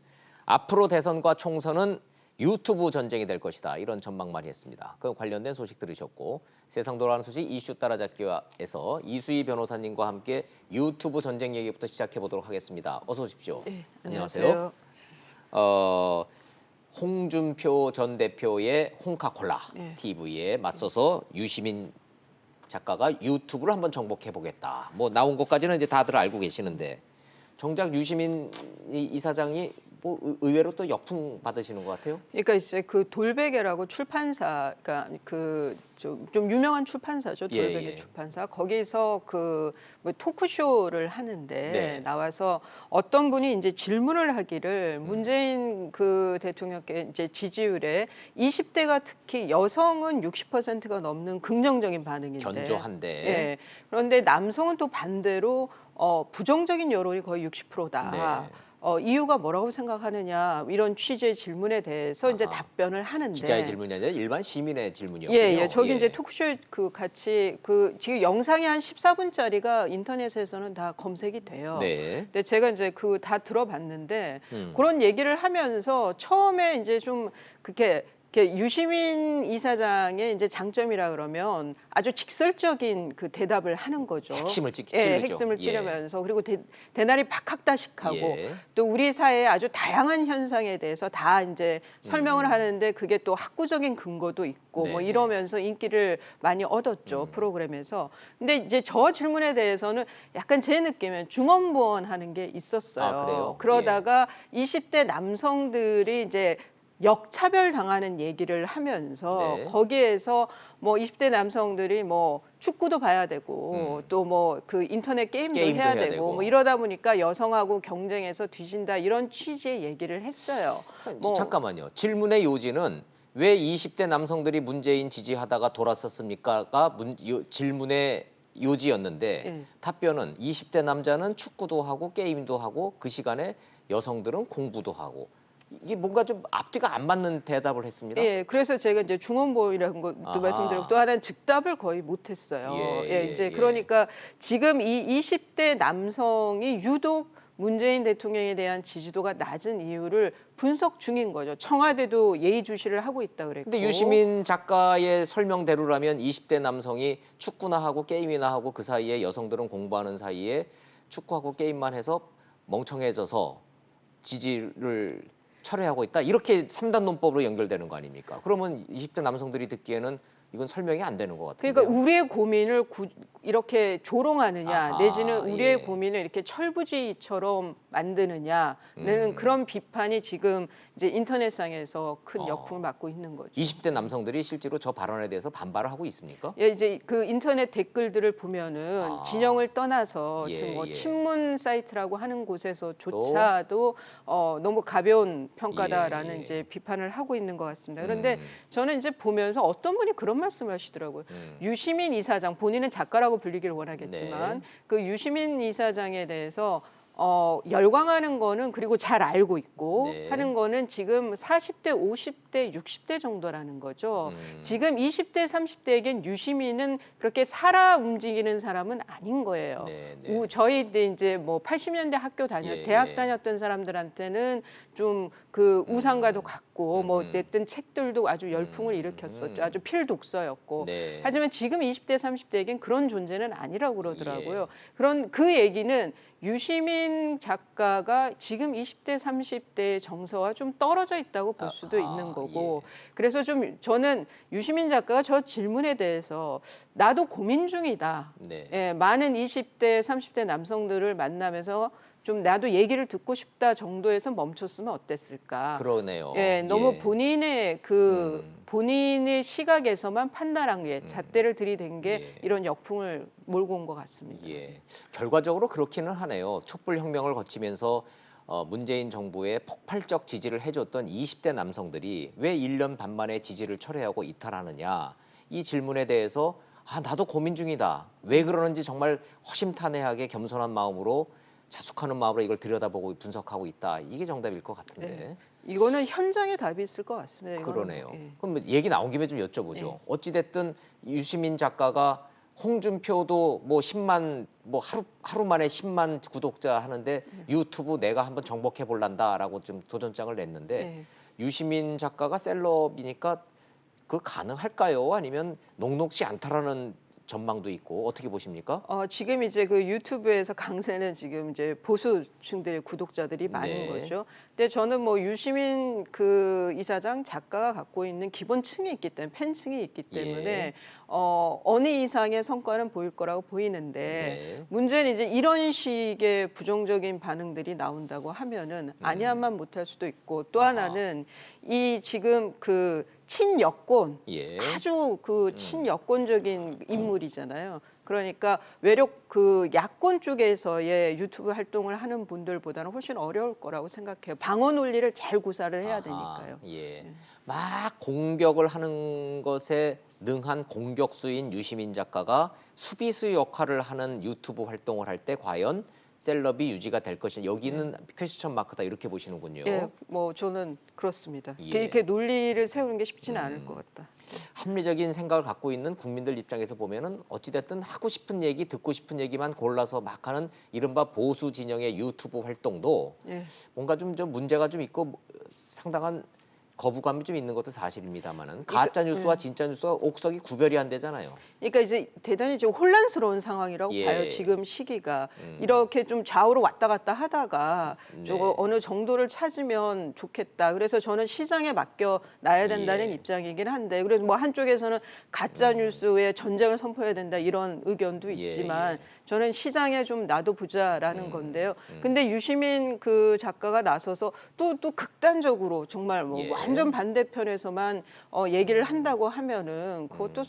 앞으로 대선과 총선은 유튜브 전쟁이 될 것이다. 이런 전망 많이 했습니다. 그 관련된 소식 들으셨고 세상 돌아가는 소식 이슈 따라잡기에서 이수희 변호사님과 함께 유튜브 전쟁 얘기부터 시작해 보도록 하겠습니다. 어서 오십시오. 네, 안녕하세요. 홍준표 전 대표의 홍카콜라 TV에 맞서서 유시민 작가가 유튜브를 한번 정복해 보겠다. 뭐 나온 것까지는 이제 다들 알고 계시는데 정작 유시민 이사장이 뭐 의외로 또 역풍 받으시는 것 같아요. 그러니까 이제 그 돌베개라고 출판사, 그러니까 그 좀 유명한 출판사죠. 돌베개 출판사. 거기서 그 뭐 토크쇼를 하는데 나와서 어떤 분이 이제 질문을 하기를 문재인 그 대통령께 이제 지지율에 20대가 특히 여성은 60%가 넘는 긍정적인 반응인데 견조한데. 예. 그런데 남성은 또 반대로 부정적인 여론이 거의 60%다. 이유가 뭐라고 생각하느냐 이런 취지의 질문에 대해서 이제 답변을 하는데 기자의 질문이 아니라 일반 시민의 질문이었군요. 예, 저기 이제 토크쇼 그 같이 그 지금 영상이 한 14분짜리가 인터넷에서는 다 검색이 돼요. 근데 제가 이제 그 다 들어봤는데 그런 얘기를 하면서 처음에 이제 좀 그렇게 유시민 이사장의 이제 장점이라 그러면 아주 직설적인 그 대답을 하는 거죠. 핵심을 찌르죠. 핵심을 찌르면서 그리고 대나리 박학다식하고 또 우리 사회의 아주 다양한 현상에 대해서 다 이제 설명을 하는데 그게 또 학구적인 근거도 있고 뭐 이러면서 인기를 많이 얻었죠. 프로그램에서. 근데 이제 저 질문에 대해서는 약간 제 느낌엔 중언부언하는 게 있었어요. 그래요? 그러다가 20대 남성들이 이제 역차별 당하는 얘기를 하면서 거기에서 뭐 20대 남성들이 뭐 축구도 봐야 되고 또 뭐 그 인터넷 게임도 해야 되고 뭐 이러다 보니까 여성하고 경쟁해서 뒤진다 이런 취지의 얘기를 했어요. 잠깐만요. 질문의 요지는 왜 20대 남성들이 문재인 지지하다가 돌아섰습니까가 질문의 요지였는데 답변은 20대 남자는 축구도 하고 게임도 하고 그 시간에 여성들은 공부도 하고 이게 뭔가 좀 앞뒤가 안 맞는 대답을 했습니다. 예, 그래서 제가 이제 중언부언이라는 것도 말씀드렸고 또 하나는 즉답을 거의 못했어요. 이제 그러니까 지금 이 20대 남성이 유독 문재인 대통령에 대한 지지도가 낮은 이유를 분석 중인 거죠. 청와대도 예의주시를 하고 있다 그랬고. 근데 유시민 작가의 설명대로라면 20대 남성이 축구나 하고 게임이나 하고 그 사이에 여성들은 공부하는 사이에 축구하고 게임만 해서 멍청해져서 지지를 철회하고 있다. 이렇게 3단 논법으로 연결되는 거 아닙니까? 그러면 20대 남성들이 듣기에는 이건 설명이 안 되는 것 같아요. 그러니까 우리의 고민을 이렇게 조롱하느냐 내지는 우리의 고민을 이렇게 철부지처럼 만드느냐는 그런 비판이 지금 이제 인터넷상에서 큰 역풍을 맞고 있는 거죠. 20대 남성들이 실제로 저 발언에 대해서 반발을 하고 있습니까? 예, 이제 그 인터넷 댓글들을 보면은 진영을 떠나서 지금 뭐 친문 사이트라고 하는 곳에서조차도 너무 가벼운 평가다라는 이제 비판을 하고 있는 것 같습니다. 그런데 저는 이제 보면서 어떤 분이 그런 말씀을 하시더라고요. 유시민 이사장, 본인은 작가라고 불리기를 원하겠지만 그 유시민 이사장에 대해서 열광하는 거는 그리고 잘 알고 있고 하는 거는 지금 40대, 50대, 60대 정도라는 거죠. 지금 20대, 30대에겐 유시민은 그렇게 살아 움직이는 사람은 아닌 거예요. 저희 때 이제 뭐 80년대 학교 대학 다녔던 사람들한테는 좀 그 우상과도 같고 뭐 냈던 책들도 아주 열풍을 일으켰었죠. 아주 필독서였고. 하지만 지금 20대, 30대에겐 그런 존재는 아니라고 그러더라고요. 그런 그 얘기는 유시민 작가가 지금 20대, 30대의 정서와 좀 떨어져 있다고 볼 수도 있는 거고. 그래서 좀 저는 유시민 작가가 저 질문에 대해서 나도 고민 중이다. 많은 20대, 30대 남성들을 만나면서 좀 나도 얘기를 듣고 싶다 정도에서 멈췄으면 어땠을까? 그러네요. 예, 너무 예. 본인의 본인의 시각에서만 판단한 게 잣대를 들이댄 게 예. 이런 역풍을 몰고 온 것 같습니다. 예. 결과적으로 그렇기는 하네요. 촛불혁명을 거치면서 문재인 정부에 폭발적 지지를 해줬던 20대 남성들이 왜 1년 반 만에 지지를 철회하고 이탈하느냐. 이 질문에 대해서 나도 고민 중이다. 왜 그러는지 정말 허심탄회하게 겸손한 마음으로 자숙하는 마음으로 이걸 들여다보고 분석하고 있다. 이게 정답일 것 같은데. 네. 이거는 현장에 답이 있을 것 같습니다. 이거는. 그러네요. 예. 그럼 얘기 나온 김에 좀 여쭤보죠. 예. 어찌됐든 유시민 작가가 홍준표도 뭐 10만 뭐 하루 만에 10만 구독자 하는데 유튜브 내가 한번 정복해 볼란다라고 좀 도전장을 냈는데 예. 유시민 작가가 셀럽이니까 그 가능할까요? 아니면 녹록지 않다라는 전망도 있고 어떻게 보십니까? 지금 이제 그 유튜브에서 강세는 지금 이제 보수층들의 구독자들이 많은 네. 거죠. 근데 저는 뭐 유시민 그 이사장 작가가 갖고 있는 기본층이 있기 때문에 팬층이 있기 때문에 예. 어느 이상의 성과는 보일 거라고 보이는데 네. 문제는 이제 이런 식의 부정적인 반응들이 나온다고 하면은 아니야만 못할 수도 있고 또 하나는 이 지금 그 친여권 예. 아주 그 친여권적인 인물이잖아요. 그러니까 외력 그 야권 쪽에서의 유튜브 활동을 하는 분들보다는 훨씬 어려울 거라고 생각해요. 방어 논리를 잘 구사를 해야 되니까요. 예. 막 공격을 하는 것에 능한 공격수인 유시민 작가가 수비수 역할을 하는 유튜브 활동을 할 때 과연 셀럽이 유지가 될 것이냐. 여기는 퀘스천 마크다 이렇게 보시는군요. 예, 뭐 저는 그렇습니다. 예. 이렇게 논리를 세우는 게 쉽지는 않을 것 같다. 합리적인 생각을 갖고 있는 국민들 입장에서 보면은 어찌됐든 하고 싶은 얘기, 듣고 싶은 얘기만 골라서 막 하는 이른바 보수 진영의 유튜브 활동도 예. 뭔가 좀 문제가 좀 있고 상당한 거부감이 좀 있는 것도 사실입니다만은 가짜 뉴스와 진짜 뉴스가 옥석이 구별이 안 되잖아요. 그러니까 이제 대단히 지금 혼란스러운 상황이라고 예. 봐요. 지금 시기가 이렇게 좀 좌우로 왔다 갔다 하다가 네. 저거 어느 정도를 찾으면 좋겠다. 그래서 저는 시장에 맡겨 놔야 된다는 예. 입장이긴 한데, 그래서 뭐 한쪽에서는 가짜 뉴스에 전쟁을 선포해야 된다 이런 의견도 있지만 저는 시장에 좀 놔둬보자라는 건데요. 근데 유시민 그 작가가 나서서 또 극단적으로 정말 뭐 예. 완전 반대편에서만 얘기를 한다고 하면은 그것도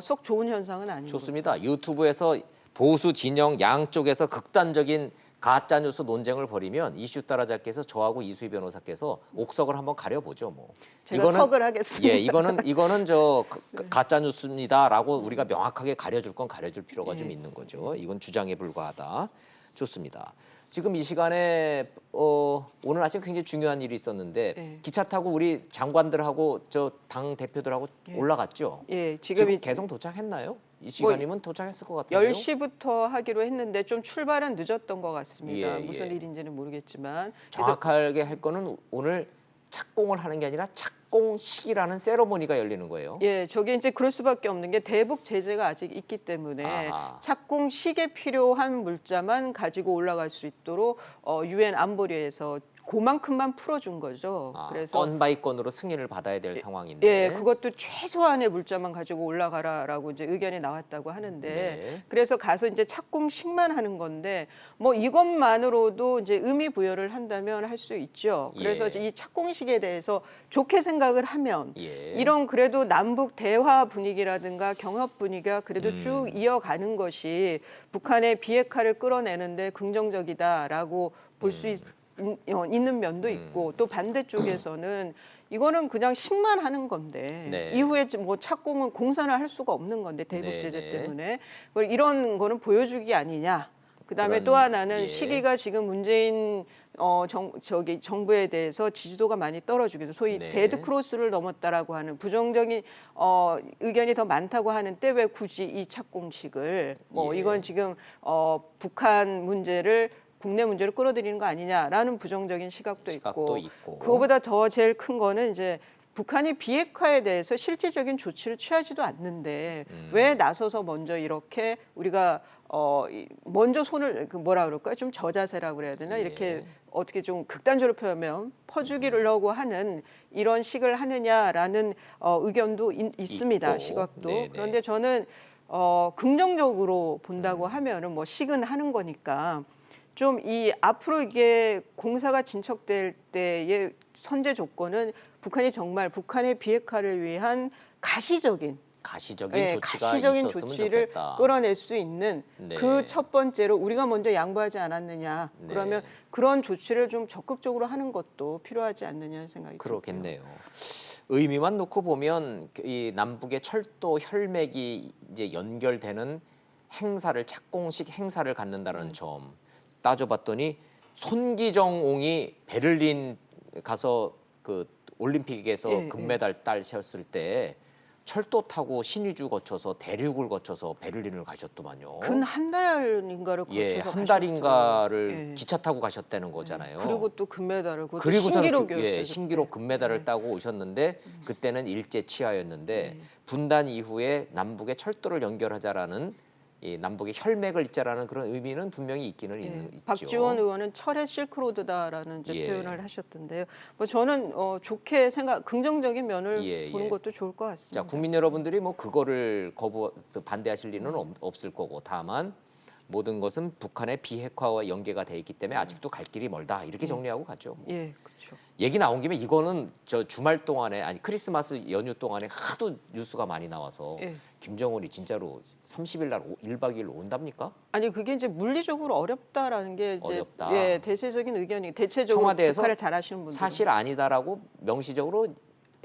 썩 좋은 현상은 아닌 거죠. 좋습니다. 유튜브에서 보수 진영 양쪽에서 극단적인 가짜 뉴스 논쟁을 벌이면 이슈 따라잡기에서 저하고 이수희 변호사께서 옥석을 한번 가려보죠. 뭐. 제가 석을 하겠습니다. 예, 이거는 저 가짜 뉴스입니다라고 우리가 명확하게 가려줄 건 가려줄 필요가 좀 있는 거죠. 이건 주장에 불과하다. 좋습니다. 지금 이 시간에 오늘 아침 굉장히 중요한 일이 있었는데 기차 타고 우리 장관들하고 저 당 대표들하고 올라갔죠. 예, 지금 개성 도착했나요? 이 시간이면 도착했을 것 같아요. 10시부터 하기로 했는데 좀 출발은 늦었던 것 같습니다. 예, 무슨 예. 일인지는 모르겠지만. 정확하게 할 거는 오늘 착공을 하는 게 아니라 착공식이라는 세러모니가 열리는 거예요. 예, 저게 이제 그럴 수밖에 없는 게 대북 제재가 아직 있기 때문에 아하. 착공식에 필요한 물자만 가지고 올라갈 수 있도록 유엔 안보리에서 그만큼만 풀어준 거죠. 그래서 건 바이 건으로 승인을 받아야 될 상황인데. 예, 그것도 최소한의 물자만 가지고 올라가라라고 이제 의견이 나왔다고 하는데 네. 그래서 가서 이제 착공식만 하는 건데 뭐 이것만으로도 이제 의미 부여를 한다면 할 수 있죠. 그래서 예. 이 착공식에 대해서 좋게 생각을 하면 예. 이런 그래도 남북 대화 분위기라든가 경협 분위기가 그래도 쭉 이어가는 것이 북한의 비핵화를 끌어내는데 긍정적이다라고 볼 수 있는 면도 있고 또 반대쪽에서는 이거는 그냥 식만 하는 건데 네. 이후에 뭐 착공은 공사를 할 수가 없는 건데 대북 제재 네. 때문에 이런 거는 보여주기 아니냐. 그다음에 그런, 또 하나는 예. 시기가 지금 문재인 정부에 대해서 지지도가 많이 떨어지고 소위 네. 데드 크로스를 넘었다라고 하는 부정적인 의견이 더 많다고 하는데 왜 굳이 이 착공식을 뭐 예. 이건 지금 북한 문제를 국내 문제로 끌어들이는 거 아니냐라는 부정적인 시각도 시각도 있고 있고. 그거보다 더 제일 큰 거는 이제 북한이 비핵화에 대해서 실질적인 조치를 취하지도 않는데 왜 나서서 먼저 이렇게 우리가 먼저 손을 뭐라 그럴까요? 좀 저자세라고 그래야 되나? 이렇게 어떻게 좀 극단적으로 표현하면 퍼주기려고 하는 이런 식을 하느냐라는 의견도 있습니다. 있고. 시각도. 네네. 그런데 저는 긍정적으로 본다고 하면은 뭐 식은 하는 거니까 좀 이 앞으로 이게 공사가 진척될 때의 선제 조건은 북한이 정말 북한의 비핵화를 위한 가시적인 조치가 가시적인 있었으면 조치를 좋겠다. 끌어낼 수 있는 네. 그 첫 번째로 우리가 먼저 양보하지 않았느냐. 네. 그러면 그런 조치를 좀 적극적으로 하는 것도 필요하지 않느냐 생각이 그렇겠네요. 의미만 놓고 보면 이 남북의 철도 혈맥이 이제 연결되는 행사를 착공식 행사를 갖는다는 점 따져봤더니 손기정옹이 베를린 가서 그 올림픽에서 예, 금메달 따셨을 때 철도 타고 신의주 거쳐서 대륙을 거쳐서 베를린을 가셨더만요. 근 한 달인가를 거쳐서 예, 한 가셨죠. 달인가를 예. 기차 타고 가셨다는 거잖아요. 그리고 또 금메달을 그것도 그리고서는 신기록이었어요. 예, 신기록 그때. 금메달을 따고 오셨는데 그때는 일제 치하였는데 분단 이후에 남북의 철도를 연결하자라는 이 남북의 혈맥을 잇자라는 그런 의미는 분명히 있기는 있죠. 박지원 의원은 철의 실크로드다라는 이제 예. 표현을 하셨던데요. 뭐 저는 좋게 긍정적인 면을 예, 보는 예. 것도 좋을 것 같습니다. 자, 국민 여러분들이 뭐 그거를 반대하실 리는 없을 거고 다만 모든 것은 북한의 비핵화와 연계가 돼 있기 때문에 아직도 갈 길이 멀다 이렇게 정리하고 가죠. 예, 그렇죠. 얘기 나온 김에 이거는 저 주말 동안에 아니 크리스마스 연휴 동안에 하도 뉴스가 많이 나와서 예. 김정은이 진짜로 30일 날 1박 2일로 온답니까? 아니 그게 이제 물리적으로 어렵다라는 게 이제 어렵다. 예, 대체적인 의견이 대체적으로 청와대에서 북한을 잘 아시는 분들 사실 아니다라고 명시적으로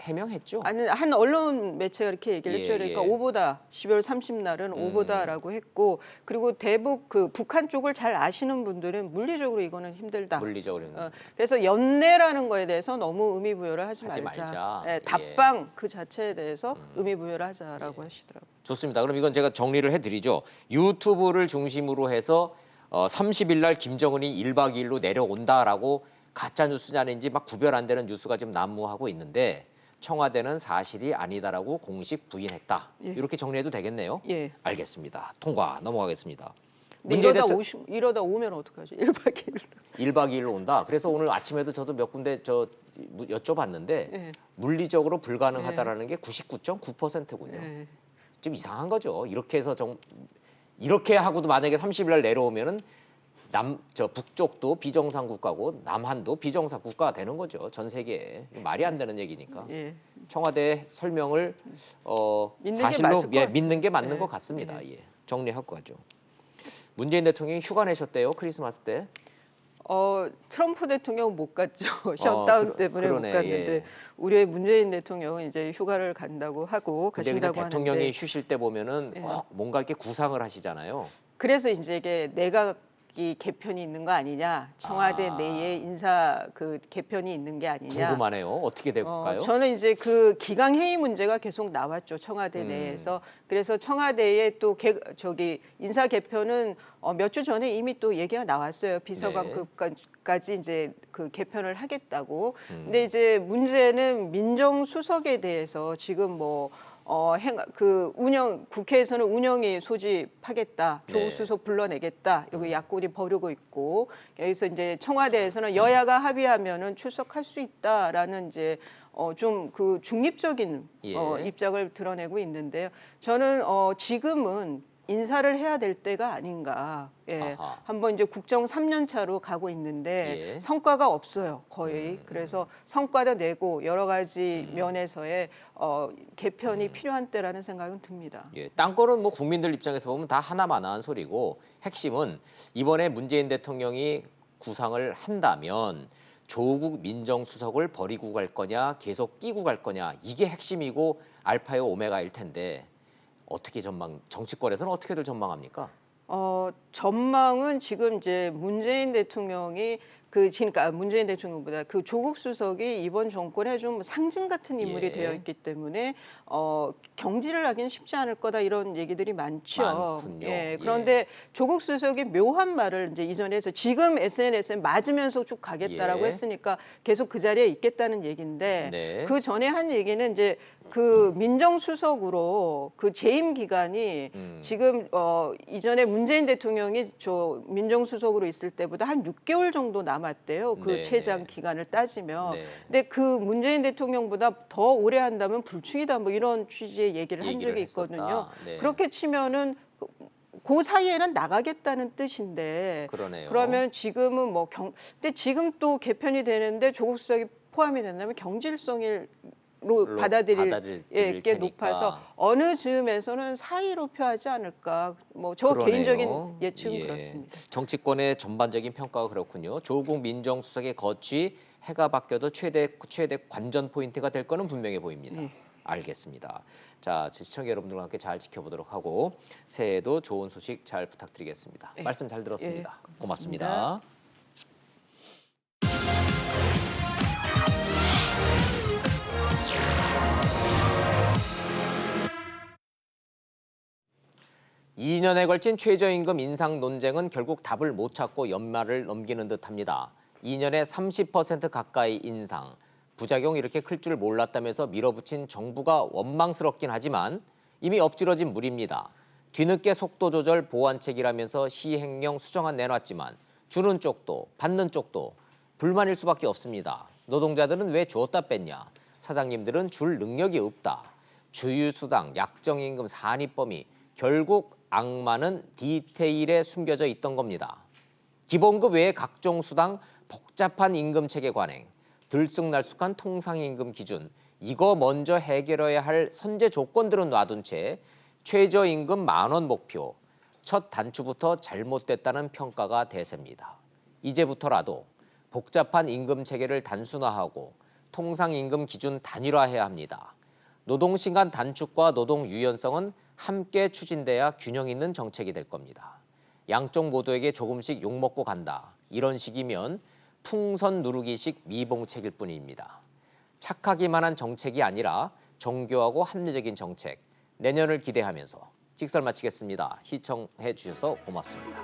해명했죠. 아니 한 언론 매체가 이렇게 얘기를 했죠. 예, 그러니까 예. 오보다 12월 30날은 오보다라고 했고 그리고 대북 그 북한 쪽을 잘 아시는 분들은 물리적으로 이거는 힘들다. 물리적으로 그래서 연내라는 거에 대해서 너무 의미 부여를 하지 말자. 예, 답방 그 자체에 대해서 의미 부여를 하자라고 하시더라고요. 좋습니다. 그럼 이건 제가 정리를 해드리죠. 유튜브를 중심으로 해서 30일 날 김정은이 1박 2일로 내려온다라고 가짜 뉴스냐 아닌지 막 구별 안 되는 뉴스가 지금 난무하고 있는데 청와대는 사실이 아니다라고 공식 부인했다. 예. 이렇게 정리해도 되겠네요. 예. 알겠습니다. 통과 넘어가겠습니다. 근데 이러다 오면 어떡하죠? 1박 2일. 1박 2일로 온다. 그래서 오늘 아침에도 저도 몇 군데 여쭤봤는데 예. 물리적으로 불가능하다라는 게 99.9%군요. 예. 좀 이상한 거죠. 이렇게 해서 이렇게 하고도 만약에 30일 날 내려오면은 북쪽도 비정상 국가고 남한도 비정상 국가가 되는 거죠. 전 세계에. 말이 안 되는 얘기니까. 예. 청와대 설명을 믿는 사실로 게 맞을 믿는 게 맞는 예. 것 같습니다. 예. 정리하고 가죠. 문재인 대통령이 휴가 내셨대요. 크리스마스 때. 트럼프 대통령 못 갔죠. 샷다운 때문에 그러네, 못 갔는데 예. 우리 문재인 대통령은 이제 휴가를 간다고 하고 근데 가신다고 하는데 대통령이 쉬실 때 보면은 예. 꼭 뭔가 이렇게 구상을 하시잖아요. 그래서 이제 이게 내각이 개편이 있는 거 아니냐, 청와대 내에 인사 그 개편이 있는 게 아니냐. 궁금하네요. 어떻게 될까요? 저는 이제 그 기강 회의 문제가 계속 나왔죠, 청와대 내에서. 그래서 청와대에 또 인사 개편은 몇 주 전에 이미 또 얘기가 나왔어요. 비서관급까지 이제 그 개편을 하겠다고. 근데 이제 문제는 민정수석에 대해서 지금 국회에서는 운영위 소집하겠다, 조국 수석 불러내겠다, 여기 약골이 벌이고 있고, 여기서 이제 청와대에서는 여야가 합의하면은 출석할 수 있다라는 이제 좀 그 중립적인 입장을 드러내고 있는데요. 저는 지금은 인사를 해야 될 때가 아닌가. 예. 한번 이제 국정 3년 차로 가고 있는데 성과가 없어요, 거의. 그래서 성과도 내고 여러 가지 면에서의 개편이 필요한 때라는 생각은 듭니다. 예, 딴 거는 뭐 국민들 입장에서 보면 다 하나마나한 소리고 핵심은 이번에 문재인 대통령이 구상을 한다면 조국 민정수석을 버리고 갈 거냐 계속 끼고 갈 거냐 이게 핵심이고 알파요 오메가일 텐데 어떻게 정치권에서는 어떻게들 전망합니까? 전망은 지금 이제 문재인 대통령이 그러니까 문재인 대통령보다 그 조국 수석이 이번 정권의 좀 상징 같은 인물이 되어 있기 때문에 경질을 하기는 쉽지 않을 거다 이런 얘기들이 많죠. 많군요. 예. 그런데 조국 수석이 묘한 말을 이제 이전에 해서 지금 SNS에 맞으면서 쭉 가겠다라고 했으니까 계속 그 자리에 있겠다는 얘기인데 그 전에 한 얘기는 이제 그 민정수석으로 그 재임 기간이 지금 이전에 문재인 대통령이 민정수석으로 있을 때보다 한 6개월 정도 남았대요. 그 최장 기간을 따지면. 근데 그 문재인 대통령보다 더 오래 한다면 불충이다 뭐 이런 취지의 얘기를 한 적이 있거든요. 그렇게 치면은 그 사이에는 나가겠다는 뜻인데 그러네요. 그러면 지금은 뭐 근데 지금 또 개편이 되는데 조국 수석이 포함이 된다면 경질성으로 받아들일 게 테니까. 높아서 어느 즈음에서는 사이로 표하지 않을까. 뭐 저 개인적인 예측은 그렇습니다. 정치권의 전반적인 평가가 그렇군요. 조국 민정수석의 거취 해가 바뀌어도 최대 관전 포인트가 될 거는 분명해 보입니다. 알겠습니다. 자, 시청자 여러분들과 함께 잘 지켜보도록 하고 새해에도 좋은 소식 잘 부탁드리겠습니다. 말씀 잘 들었습니다. 고맙습니다. 2년에 걸친 최저임금 인상 논쟁은 결국 답을 못 찾고 연말을 넘기는 듯합니다. 2년에 30% 가까이 인상, 부작용이 이렇게 클 줄 몰랐다면서 밀어붙인 정부가 원망스럽긴 하지만 이미 엎질러진 물입니다. 뒤늦게 속도 조절 보완책이라면서 시행령 수정안 내놨지만 주는 쪽도 받는 쪽도 불만일 수밖에 없습니다. 노동자들은 왜 줬다 뺐냐? 사장님들은 줄 능력이 없다. 주휴수당, 약정임금, 산입범위 결국 악마는 디테일에 숨겨져 있던 겁니다. 기본급 외에 각종 수당, 복잡한 임금체계 관행, 들쑥날쑥한 통상임금 기준, 이거 먼저 해결해야 할 선제 조건들은 놔둔 채 최저임금 10,000원 목표, 첫 단추부터 잘못됐다는 평가가 대세입니다. 이제부터라도 복잡한 임금체계를 단순화하고 통상임금 기준 단일화해야 합니다. 노동시간 단축과 노동 유연성은 함께 추진돼야 균형 있는 정책이 될 겁니다. 양쪽 모두에게 조금씩 욕먹고 간다. 이런 식이면 풍선 누르기식 미봉책일 뿐입니다. 착하기만 한 정책이 아니라 정교하고 합리적인 정책, 내년을 기대하면서 직설 마치겠습니다. 시청해 주셔서 고맙습니다.